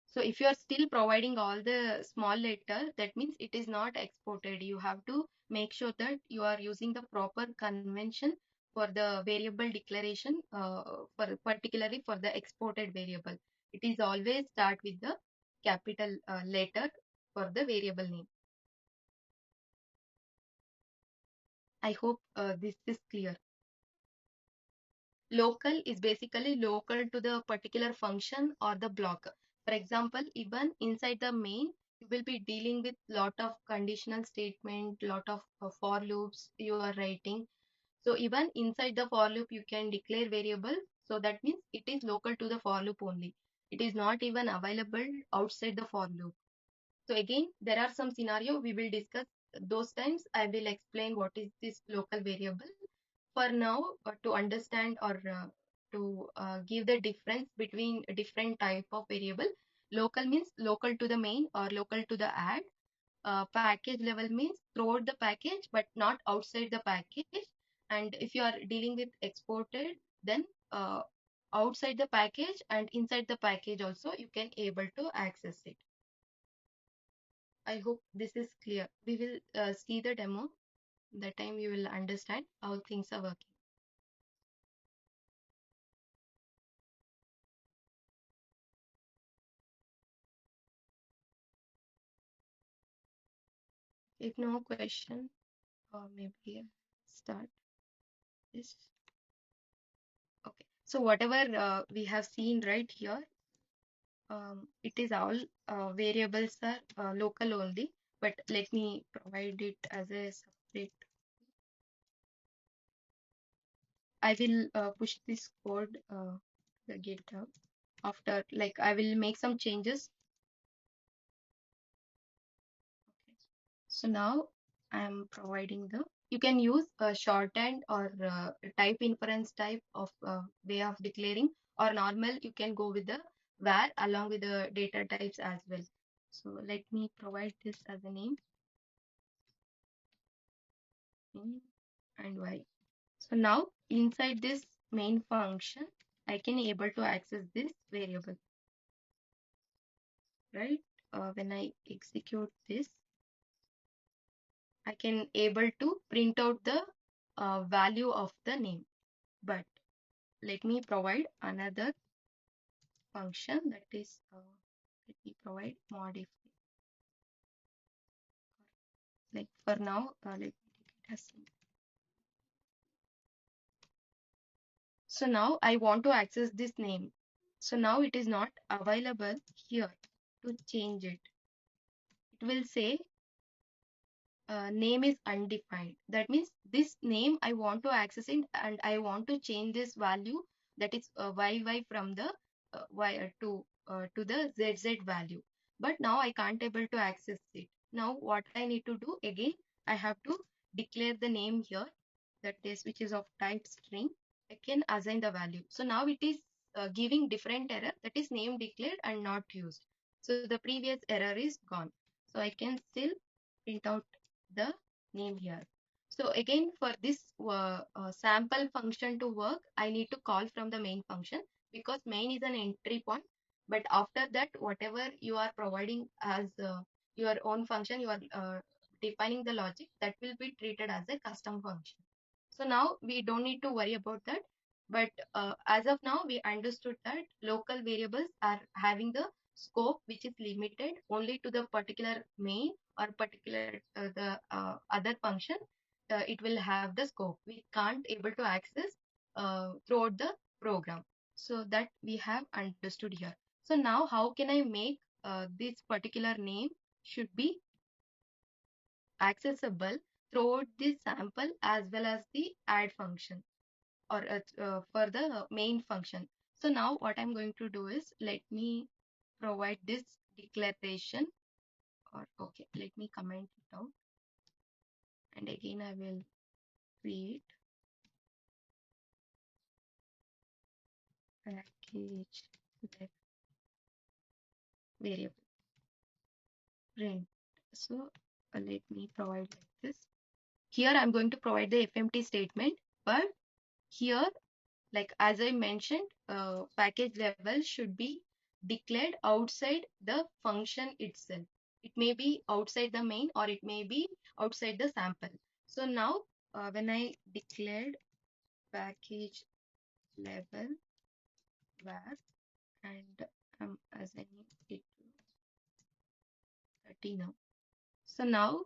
[SPEAKER 1] So if you are still providing all the small letter, that means it is not exported. You have to make sure that you are using the proper convention for the variable declaration, for particularly for the exported variable. It is always start with the capital letter for the variable name. I hope this is clear. Local is basically local to the particular function or the block. For example, even inside the main, you will be dealing with lot of conditional statement, lot of for loops you are writing. So even inside the for loop, you can declare variable. So that means it is local to the for loop only. It is not even available outside the for loop. So again, there are some scenario we will discuss. Those times I will explain what is this local variable. For now, to understand or to give the difference between different type of variable, local means local to the main or local to the add. Package level means throughout the package but not outside the package. And if you are dealing with exported, then outside the package and inside the package also you can able to access it. I hope this is clear. We will see the demo. That time you will understand how things are working. If no question, or maybe start this. Okay. So whatever we have seen right here, it is all variables are local only. But let me provide it as a separate. I will push this code the GitHub after, like I will make some changes. Okay. So now I am providing the, you can use a shorthand or type inference type of way of declaring, or normal you can go with the var along with the data types as well. So let me provide this as a name and y. So now inside this main function, I can able to access this variable, right? When I execute this, I can able to print out the value of the name. But let me provide another function, that is let me provide modify. Like for now, let me take it as simple. So now I want to access this name. So now it is not available here. To change it, it will say name is undefined. That means this name I want to access it and I want to change this value, that is yy from the y to the zz value. But now I can't able to access it. Now what I need to do again, I have to declare the name here, that is which is of type string. I can assign the value. So now it is giving different error, that is name declared and not used. So the previous error is gone. So I can still print out the name here. So again, for this sample function to work, I need to call from the main function, because main is an entry point. But after that, whatever you are providing as your own function, you are defining the logic, that will be treated as a custom function. So now we don't need to worry about that. But as of now, we understood that local variables are having the scope which is limited only to the particular main or particular the other function. It will have the scope. We can't able to access throughout the program. So that we have understood here. So now how can I make this particular name should be accessible throughout this sample as well as the add function, or for the main function. So now what I'm going to do is, let me provide this declaration, or okay, let me comment it out, and again I will create. package level variable print. So let me provide like this. Here I'm going to provide the fmt statement, but here, like as I mentioned, package level should be declared outside the function itself. It may be outside the main or it may be outside the sample. So now when I declared package level var and I'm assigning it to 30 now. So now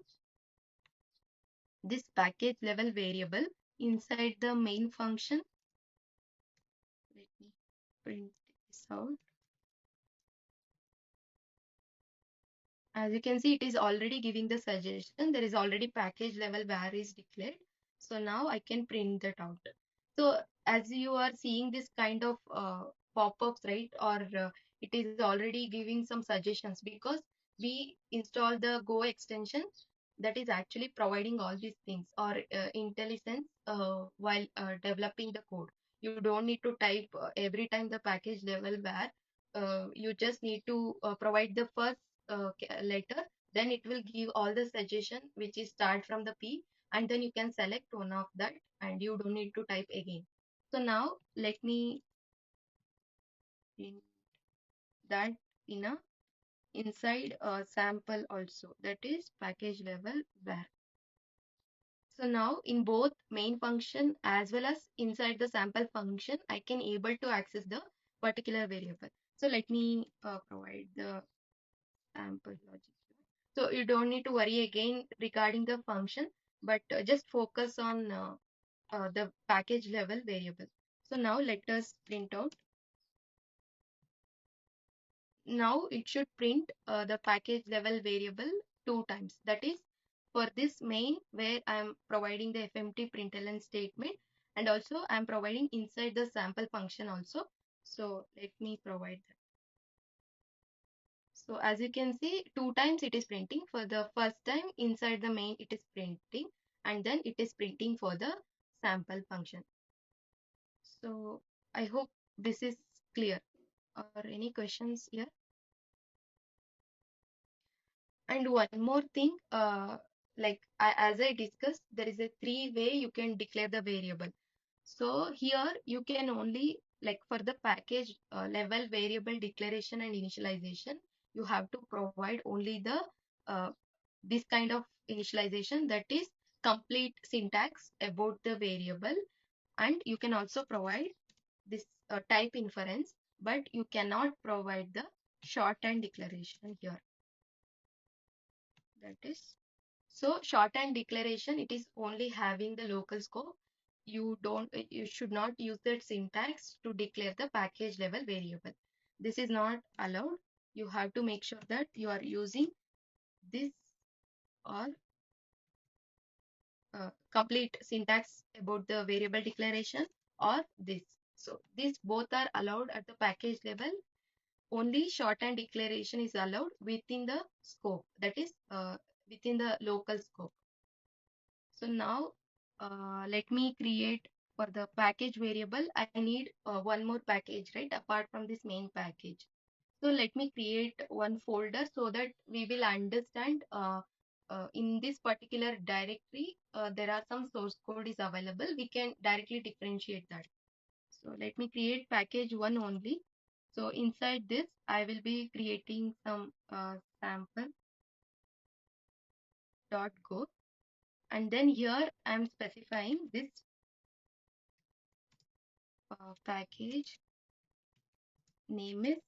[SPEAKER 1] this package level variable inside the main function, let me print this out. As you can see, it is already giving the suggestion. There is already package level var is declared. So now I can print that out. So as you are seeing this kind of pop-ups, right? Or it is already giving some suggestions because we install the Go extension that is actually providing all these things or intelligence while developing the code. You don't need to type every time the package level var. You just need to provide the first letter, then it will give all the suggestion which is start from the P, and then you can select one of that and you don't need to type again. So now let me print that in a inside a sample also, that is package level var. So now in both main function as well as inside the sample function, I can able to access the particular variable. So let me provide the sample logic. So you don't need to worry again regarding the function, but just focus on the package level variable. So now let us print out. Now it should print the package level variable 2 times. That is for this main where I am providing the fmt println statement, and also I am providing inside the sample function also. So let me provide that. So as you can see, 2 times it is printing. For the first time inside the main it is printing, and then it is printing for the sample function. So I hope this is clear. Or any questions here? And one more thing, as I discussed, there is a 3 way you can declare the variable. So here you can only, like for the package level variable declaration and initialization, you have to provide only the uh, this kind of initialization, that is complete syntax about the variable, and you can also provide this type inference, but you cannot provide the shorthand declaration here. That is, so shorthand declaration, it is only having the local scope. You should not use that syntax to declare the package level variable. This is not allowed. You have to make sure that you are using this or complete syntax about the variable declaration or this. So these both are allowed at the package level. Only shorthand declaration is allowed within the scope, that is within the local scope. So now let me create for the package variable. I need one more package, right? Apart from this main package. So let me create one folder so that we will understand in this particular directory, there are some source code is available. We can directly differentiate that. So let me create package one only. So inside this, I will be creating some sample.go. And then here I'm specifying this package name is,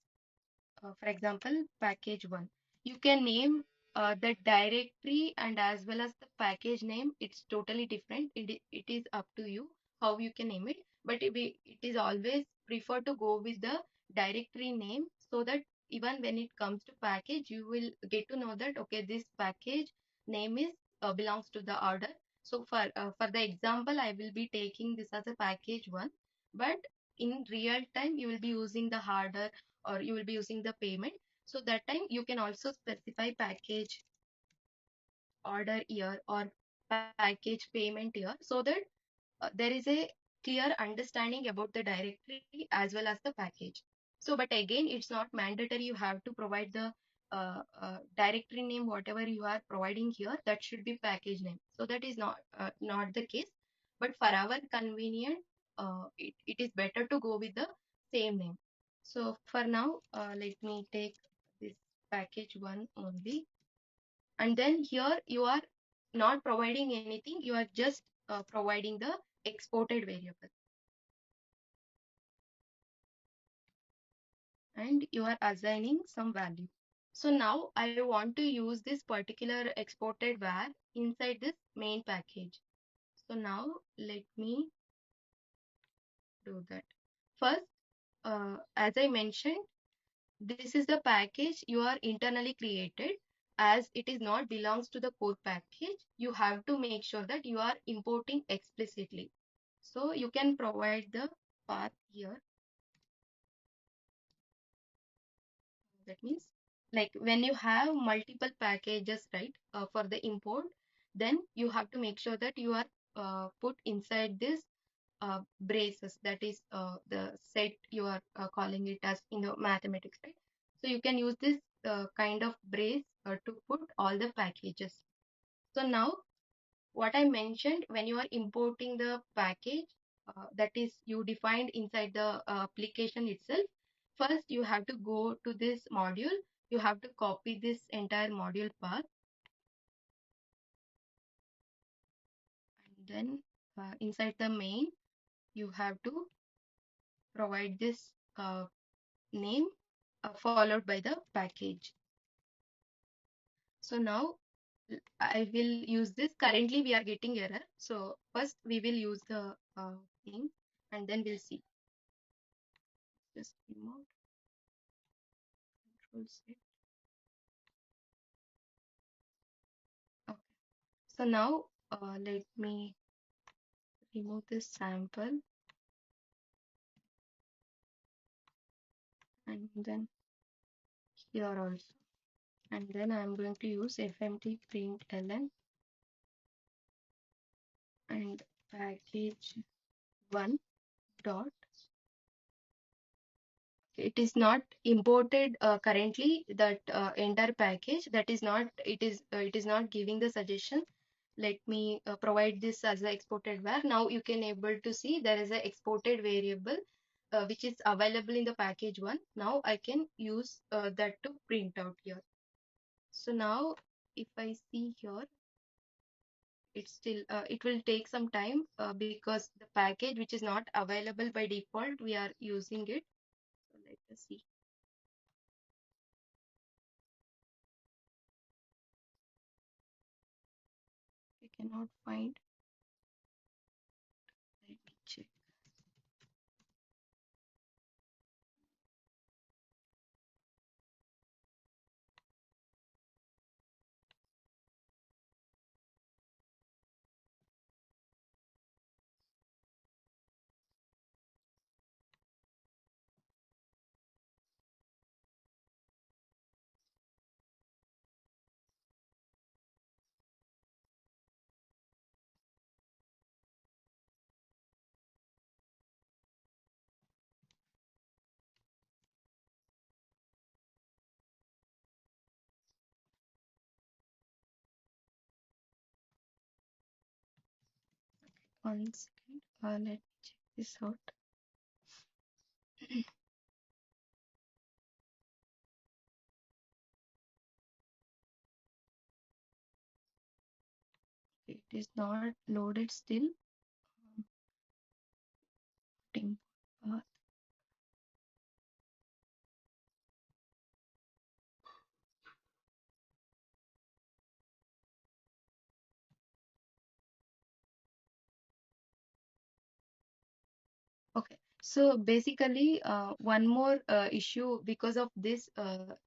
[SPEAKER 1] for example, package one. You can name the directory and as well as the package name. It's totally different. It is up to you how you can name it. But it is always prefer to go with the directory name, so that even when it comes to package, you will get to know that, okay, this package name is belongs to the order. So for the example, I will be taking this as a package one, but in real time, you will be using the harder or you will be using the payment. So that time you can also specify package order year or package payment year, so that there is a clear understanding about the directory as well as the package. So, but again, it's not mandatory. You have to provide the directory name, whatever you are providing here, that should be package name. So that is not the case. But for our convenient, it is better to go with the same name. So for now, let me take this package one only. And then here you are not providing anything. You are just providing the exported variable. And you are assigning some value. So now I want to use this particular exported var inside this main package. So now let me do that. First, as I mentioned, this is the package you are internally created. As it is not belongs to the core package, you have to make sure that you are importing explicitly. So you can provide the path here. That means like when you have multiple packages, right, for the import, then you have to make sure that you are put inside this braces. That is the set you are calling it as in the mathematics, right? So you can use this kind of brace to put all the packages. So now what I mentioned, when you are importing the package that is you defined inside the application itself, first you have to go to this module. You have to copy this entire module path, and then inside the main, you have to provide this name followed by the package. So now I will use this. Currently we are getting error. So first we will use the thing and then we'll see. Just remote control set. Okay. So now let me remove this sample and then here also. And then I'm going to use fmt println and package one dot. It is not imported currently, that entire package. That is not, it is not giving the suggestion. Let me provide this as the exported var. Now you can able to see there is a exported variable which is available in the package one. Now I can use that to print out here. So now if I see here, it's still it will take some time because the package which is not available by default, we are using it. So let us see. I cannot find. Let me check. One second. Let me check this out. It is not loaded still. Import path. Okay. So basically, one more issue because of this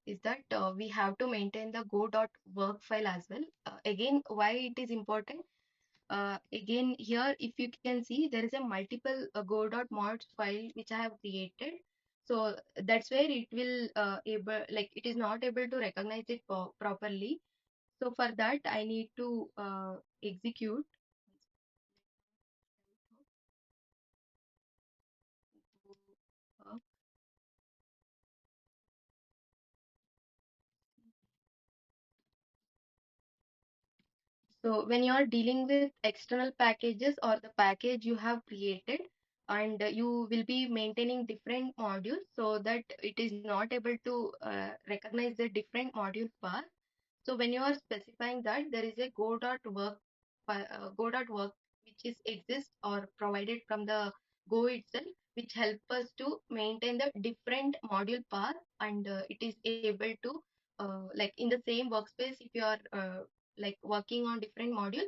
[SPEAKER 1] is that we have to maintain the go.work file as well. Again, why it is important? Again, here, if you can see, there is a multiple go.mods file which I have created. So that's where it will able, like it is not able to recognize it properly. So for that, I need to execute. So when you are dealing with external packages or the package you have created, and you will be maintaining different modules so that it is not able to recognize the different module path. So when you are specifying that, there is a go.work which is exist or provided from the Go itself, which help us to maintain the different module path, and it is able to like in the same workspace, if you are like working on different module,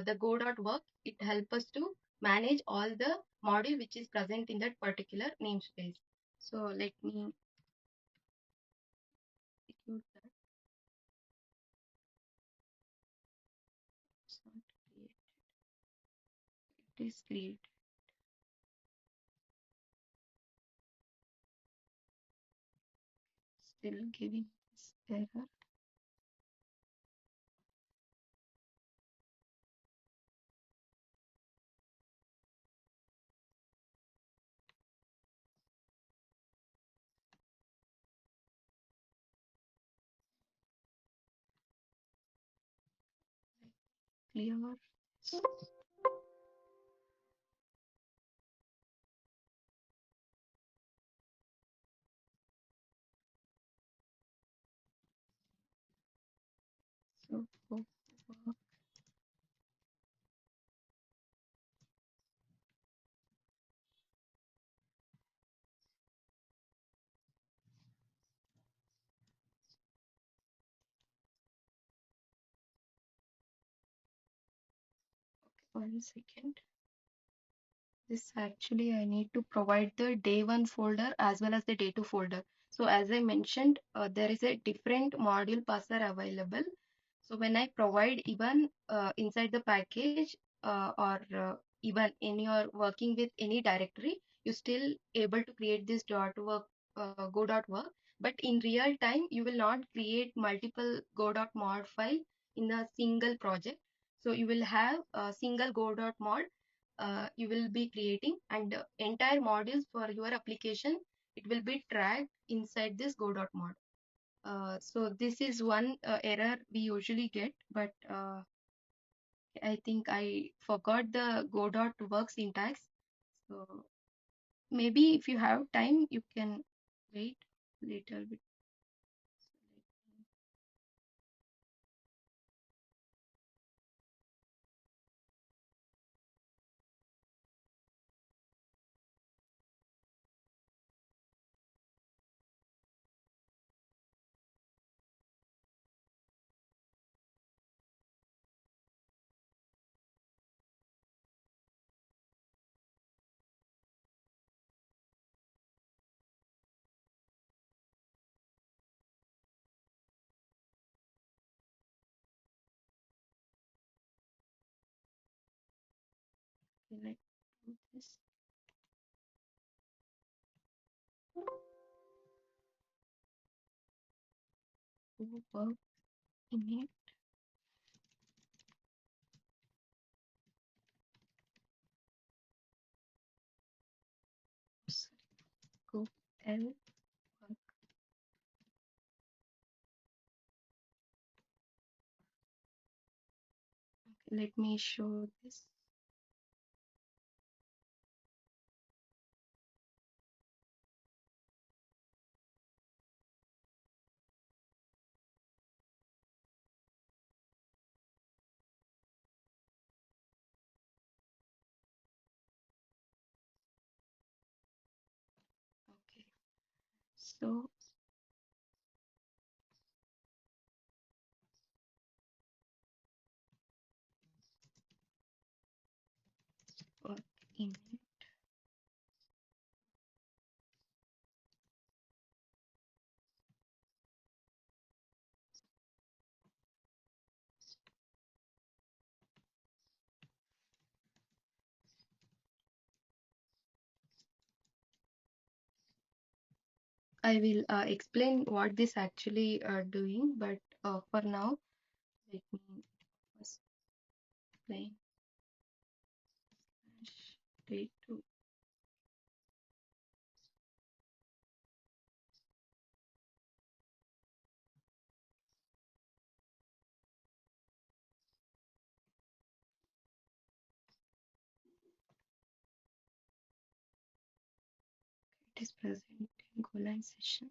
[SPEAKER 1] the go.work, it help us to manage all the module which is present in that particular namespace. So let me execute that. It's not created. It is created. Still giving this error. Clear. So go work. One second. This actually I need to provide the day one folder as well as the day two folder. So as I mentioned, there is a different module parser available. So when I provide even inside the package or even in your working with any directory, you still able to create this dot work go dot work. But in real time, you will not create multiple go dot mod file in a single project. So you will have a single go dot mod you will be creating, and entire modules for your application, it will be tracked inside this go.mod. So this is one error we usually get, but I think I forgot the go.work syntax. So maybe if you have time, you can wait a little bit. Let's do this. Go work in it. Go L work. Okay, let me show this. Okay, so work in it. I will explain what this actually doing, but for now, let me first explain day two. It is present in Golang session.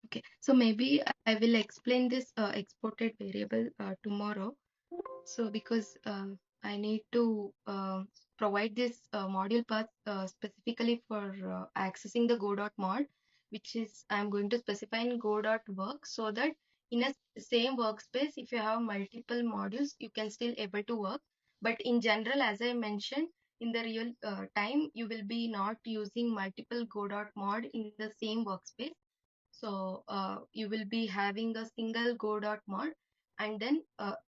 [SPEAKER 1] Okay, so maybe I will explain this exported variable tomorrow. So because I need to provide this module path specifically for accessing the go.mod, which is I'm going to specify in go.work, so that in a same workspace, if you have multiple modules, you can still able to work. But in general, as I mentioned, in the real time, you will be not using multiple go.mod in the same workspace. So you will be having a single go.mod, and then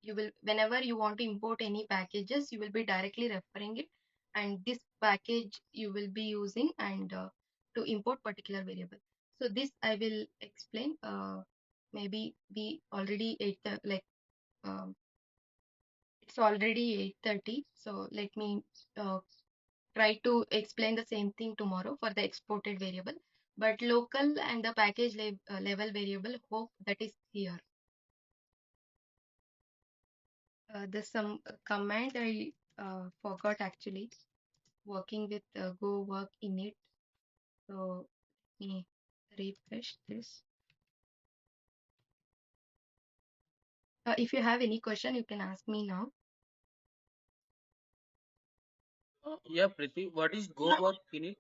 [SPEAKER 1] you will, whenever you want to import any packages, you will be directly referring it, and this package you will be using and to import particular variable. So this I will explain. Maybe we already it's already 8:30. So let me uh, try to explain the same thing tomorrow for the exported variable, but local and the package level variable, hope that is clear. There's some command I forgot actually, working with go work init. So let me refresh this. If you have any question, you can ask me now.
[SPEAKER 4] Yeah, Priti, what is go work in it?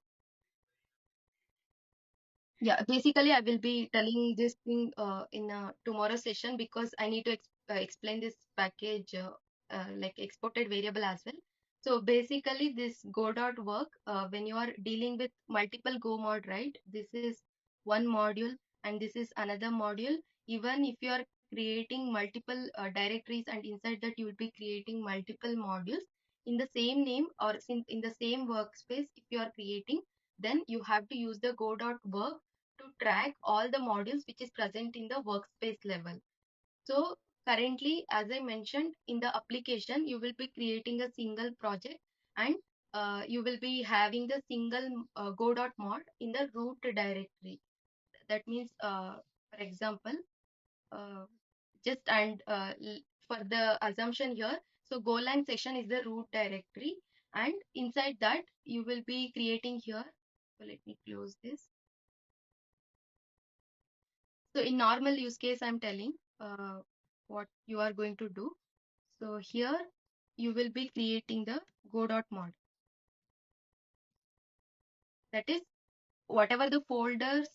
[SPEAKER 1] Yeah, basically I will be telling this thing in tomorrow session, because I need to explain this package like exported variable as well. So basically this go dot work, when you are dealing with multiple go mod, right? This is one module and this is another module. Even if you are creating multiple directories, and inside that you will be creating multiple modules in the same name, or in the same workspace, if you are creating, then you have to use the go dot work to track all the modules which is present in the workspace level. So currently, as I mentioned, in the application, you will be creating a single project, and you will be having the single go.mod in the root directory. That means, for example, uh, just and for the assumption here, so Golang session is the root directory, and inside that you will be creating here. So let me close this. So in normal use case, I'm telling what you are going to do. So here you will be creating the go.mod. That is, whatever the folders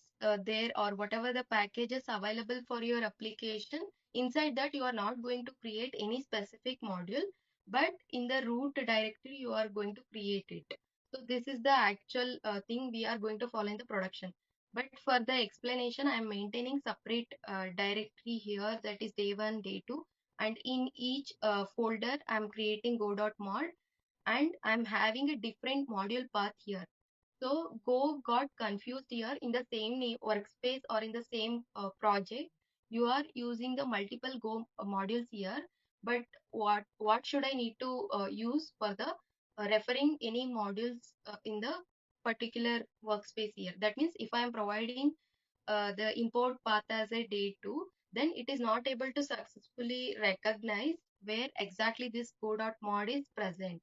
[SPEAKER 1] there, or whatever the packages available for your application, inside that you are not going to create any specific module, but in the root directory you are going to create it. So this is the actual thing we are going to follow in the production. But for the explanation, I am maintaining separate directory here, that is day 1, day 2, and in each folder I am creating go.mod, and I'm having a different module path here. So Go got confused here. In the same workspace or in the same project, you are using the multiple Go modules here. But what should I need to use for the referring any modules in the particular workspace here? That means if I am providing the import path as a day 2, then it is not able to successfully recognize where exactly this go.mod is present.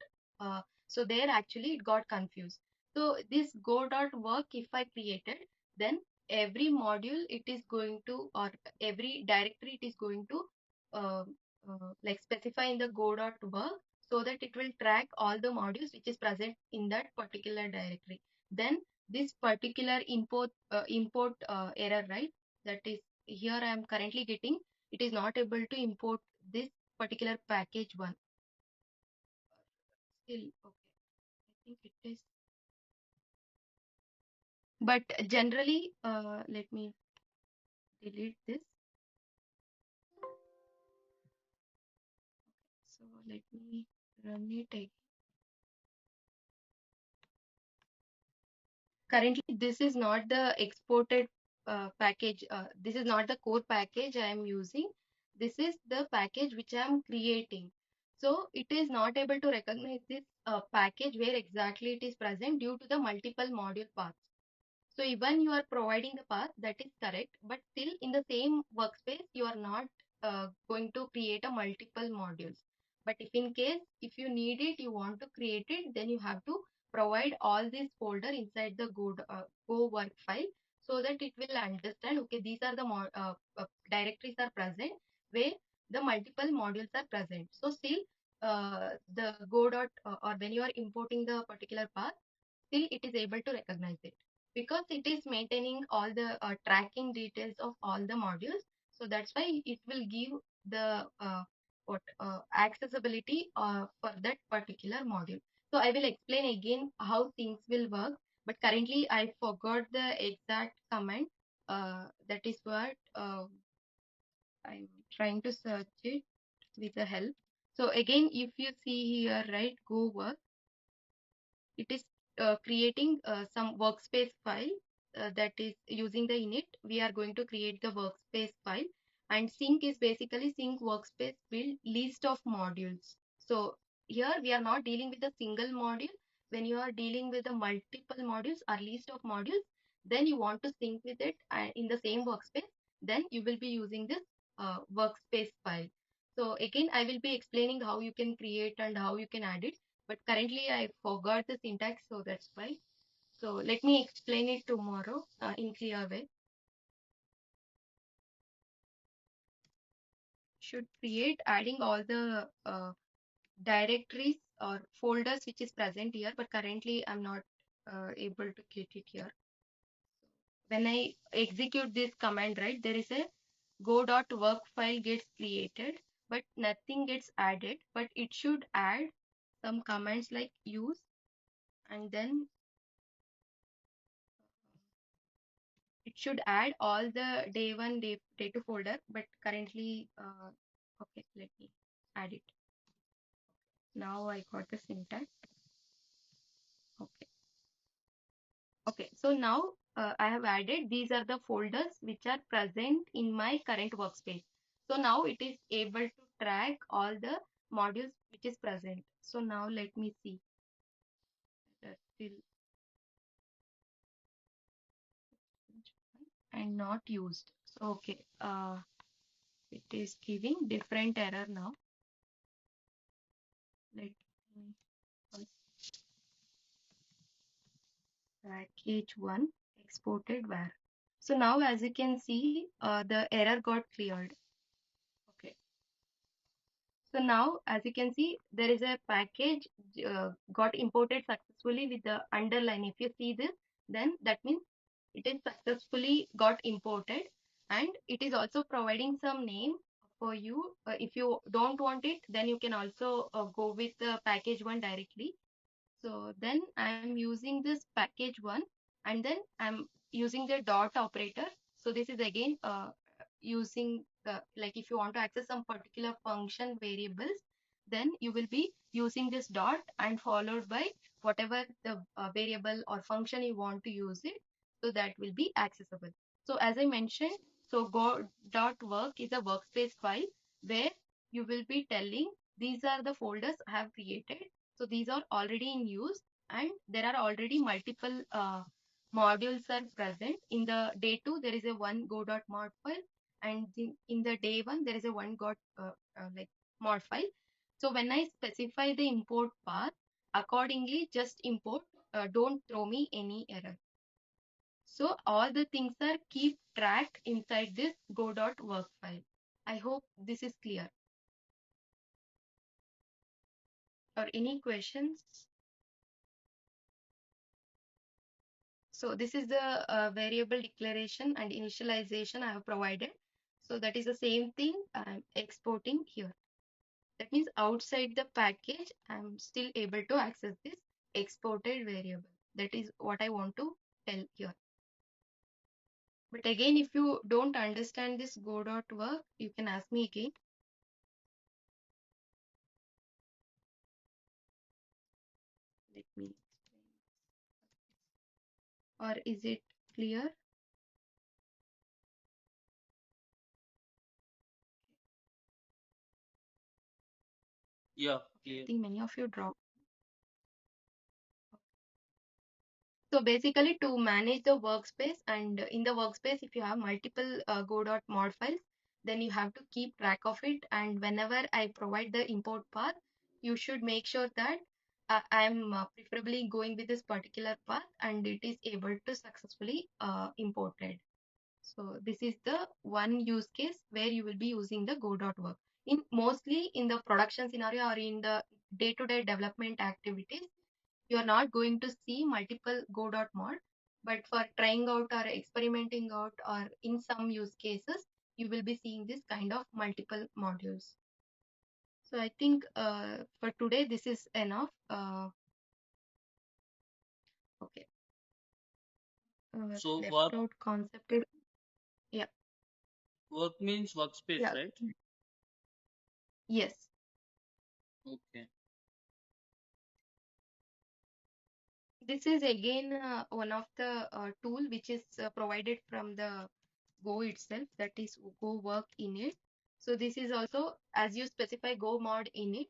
[SPEAKER 1] So there actually it got confused. So this go.work, if I created, then every module it is going to, or every directory it is going to uh, like specify in the go.work, so that it will track all the modules which is present in that particular directory. Then this particular import error, right? That is here I am currently getting, it is not able to import this particular package one. Still okay. I think it is, but generally let me delete this. So let me run it again. Currently this is not the exported package, this is not the core package I am using. This is the package which I am creating. So it is not able to recognize this package where exactly it is present, due to the multiple module paths. So even you are providing the path, that is correct, but still in the same workspace, you are not going to create a multiple modules. But if in case, if you need it, you want to create it, then you have to provide all these folder inside the Go work file so that it will understand, okay, these are the directories are present where the multiple modules are present. So still the Go dot or when you are importing the particular path, still it is able to recognize it because it is maintaining all the tracking details of all the modules. So that's why it will give the accessibility for that particular module. So I will explain again how things will work, but currently I forgot the exact command. That is what I'm trying to search it with the help. So again, if you see here, right, go work, it is creating some workspace file that is using the init. We are going to create the workspace file, and sync is basically sync workspace build list of modules. So here we are not dealing with a single module. When you are dealing with the multiple modules or list of modules, then you want to sync with it in the same workspace, then you will be using this workspace file. So again, I will be explaining how you can create and how you can add it, but currently I forgot the syntax, so that's why. So let me explain it tomorrow in clear way. Should create adding all the directories or folders which is present here, but currently I'm not able to get it here. When I execute this command, right, there is a go.work file gets created, but nothing gets added, but it should add some commands like use, and then it should add all the day one, day two folder, but currently, okay, let me add it. Now I got the syntax. Okay. Okay. So now I have added, these are the folders which are present in my current workspace. So now it is able to track all the modules which is present. So now let me see. Still and not used. So okay. It is giving different error now. Let me first package 1 exported var. So now as you can see, the error got cleared. Okay. So now as you can see, there is a package got imported successfully with the underline. If you see this, then that means it is successfully got imported, and it is also providing some name for you. If you don't want it, then you can also go with the package 1 directly. So then I'm using this package 1, and then I'm using the dot operator. So this is again using like if you want to access some particular function variables, then you will be using this dot and followed by whatever the variable or function you want to use it. So that will be accessible. So as I mentioned, so go dot work is a workspace file where you will be telling these are the folders I have created. So these are already in use, and there are already multiple modules are present. In the day 2, there is a one go.mod file, and in the day 1, there is a one got like mod file. So when I specify the import path, accordingly just import, don't throw me any error. So all the things are keep track inside this go.work file. I hope this is clear. Or any questions? So this is the variable declaration and initialization I have provided. So that is the same thing I'm exporting here. That means outside the package, I'm still able to access this exported variable. That is what I want to tell here. But again, if you don't understand this go.work, you can ask me again. Let me explain. Or is it clear?
[SPEAKER 4] Yeah,
[SPEAKER 1] Okay, I
[SPEAKER 4] clear.
[SPEAKER 1] think many of you dropped. So basically to manage the workspace, and in the workspace, if you have multiple go.mod files, then you have to keep track of it. And whenever I provide the import path, you should make sure that I'm preferably going with this particular path and it is able to successfully imported. So this is the one use case where you will be using the go.work. In mostly in the production scenario or in the day-to-day development activities, you are not going to see multiple go.mod, but for trying out or experimenting out or in some use cases, you will be seeing this kind of multiple modules. So I think for today, this is enough. Okay.
[SPEAKER 4] So
[SPEAKER 1] Left
[SPEAKER 4] work
[SPEAKER 1] out concept. Yeah.
[SPEAKER 4] work means workspace,
[SPEAKER 1] Yeah.
[SPEAKER 4] right?
[SPEAKER 1] Yes.
[SPEAKER 4] Okay.
[SPEAKER 1] This is again one of the tool which is provided from the Go itself, that is Go work init. So this is also, as you specify Go mod init,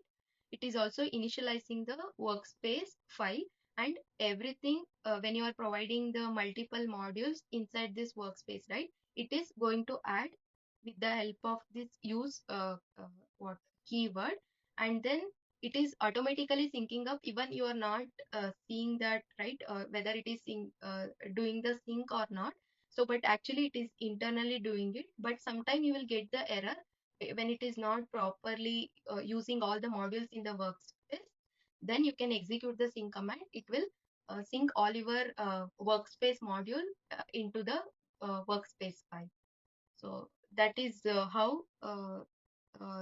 [SPEAKER 1] it is also initializing the workspace file and everything when you are providing the multiple modules inside this workspace, right? It is going to add with the help of this use what keyword, and then it is automatically syncing up even you are not seeing that, right? Whether it is doing the sync or not. So but actually it is internally doing it, but sometime you will get the error when it is not properly using all the modules in the workspace. Then you can execute the sync command. It will sync all your workspace module into the workspace file. So that is how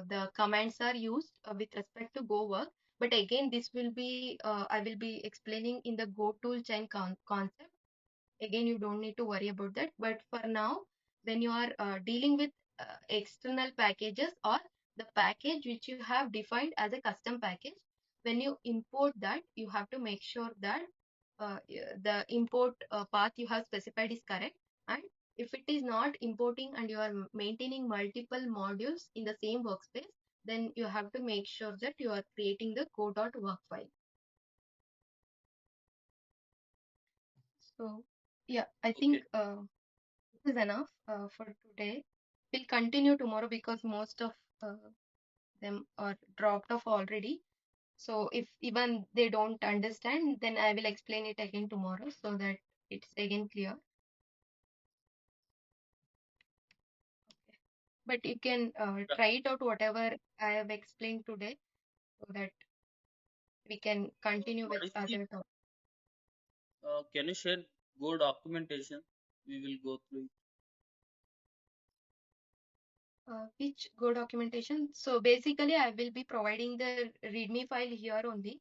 [SPEAKER 1] the commands are used with respect to Go work. But again, this will be I will be explaining in the Go tool chain concept. Again, you don't need to worry about that. But for now, when you are dealing with external packages or the package which you have defined as a custom package, when you import that, you have to make sure that the import path you have specified is correct. And if it is not importing and you are maintaining multiple modules in the same workspace, then you have to make sure that you are creating the go.work file. So yeah, I think
[SPEAKER 4] Okay.
[SPEAKER 1] this is enough for today. We'll continue tomorrow because most of them are dropped off already. So if even they don't understand, then I will explain it again tomorrow so that it's again clear. But you can
[SPEAKER 4] Ra-
[SPEAKER 1] try it out whatever I have explained today so that we can continue with
[SPEAKER 4] What is the
[SPEAKER 1] other topics.
[SPEAKER 4] can you share Go documentation? We will go through it.
[SPEAKER 1] Which Go documentation? So basically, I will be providing the README file here only.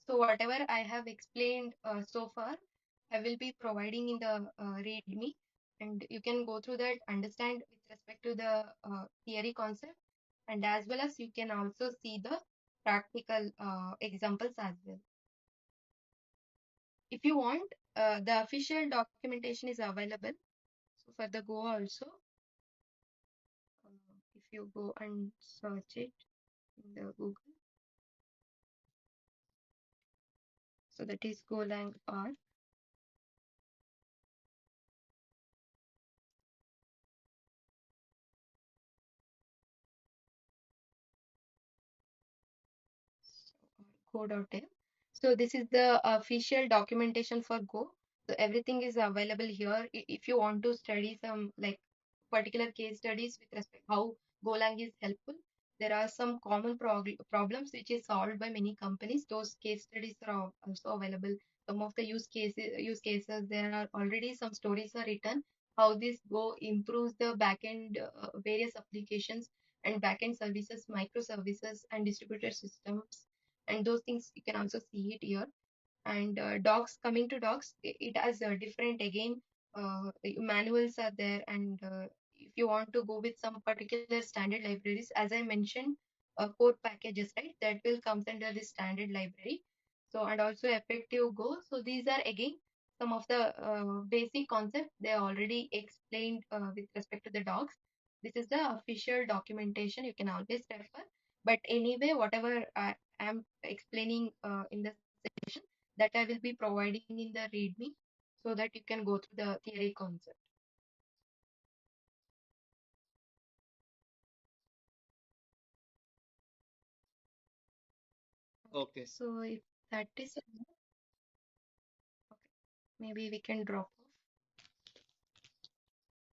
[SPEAKER 1] So whatever I have explained so far, I will be providing in the README, and you can go through that, understand with respect to the theory concept, and as well as you can also see the practical examples as well. If you want, the official documentation is available. So for the Go also, if you go and search it in the Google. So that is Golang R. Go.dev. So this is the official documentation for Go. So everything is available here. If you want to study some like particular case studies with respect how Golang is helpful, there are some common problems which is solved by many companies. Those case studies are also available. Some of the use cases there are already some stories are written how this Go improves the backend various applications and backend services, microservices, and distributed systems, and those things you can also see it here. And docs, coming to docs, it has different again manuals are there, and if you want to go with some particular standard libraries, as I mentioned, core packages, right, that will comes under the standard library. So and also effective Go. So these are again some of the basic concepts they already explained with respect to the docs. This is the official documentation, you can always refer. But anyway, whatever I am explaining in the session, that I will be providing in the README. so that you can go through the theory concept.
[SPEAKER 4] Okay.
[SPEAKER 1] So if that is enough, okay, maybe we can drop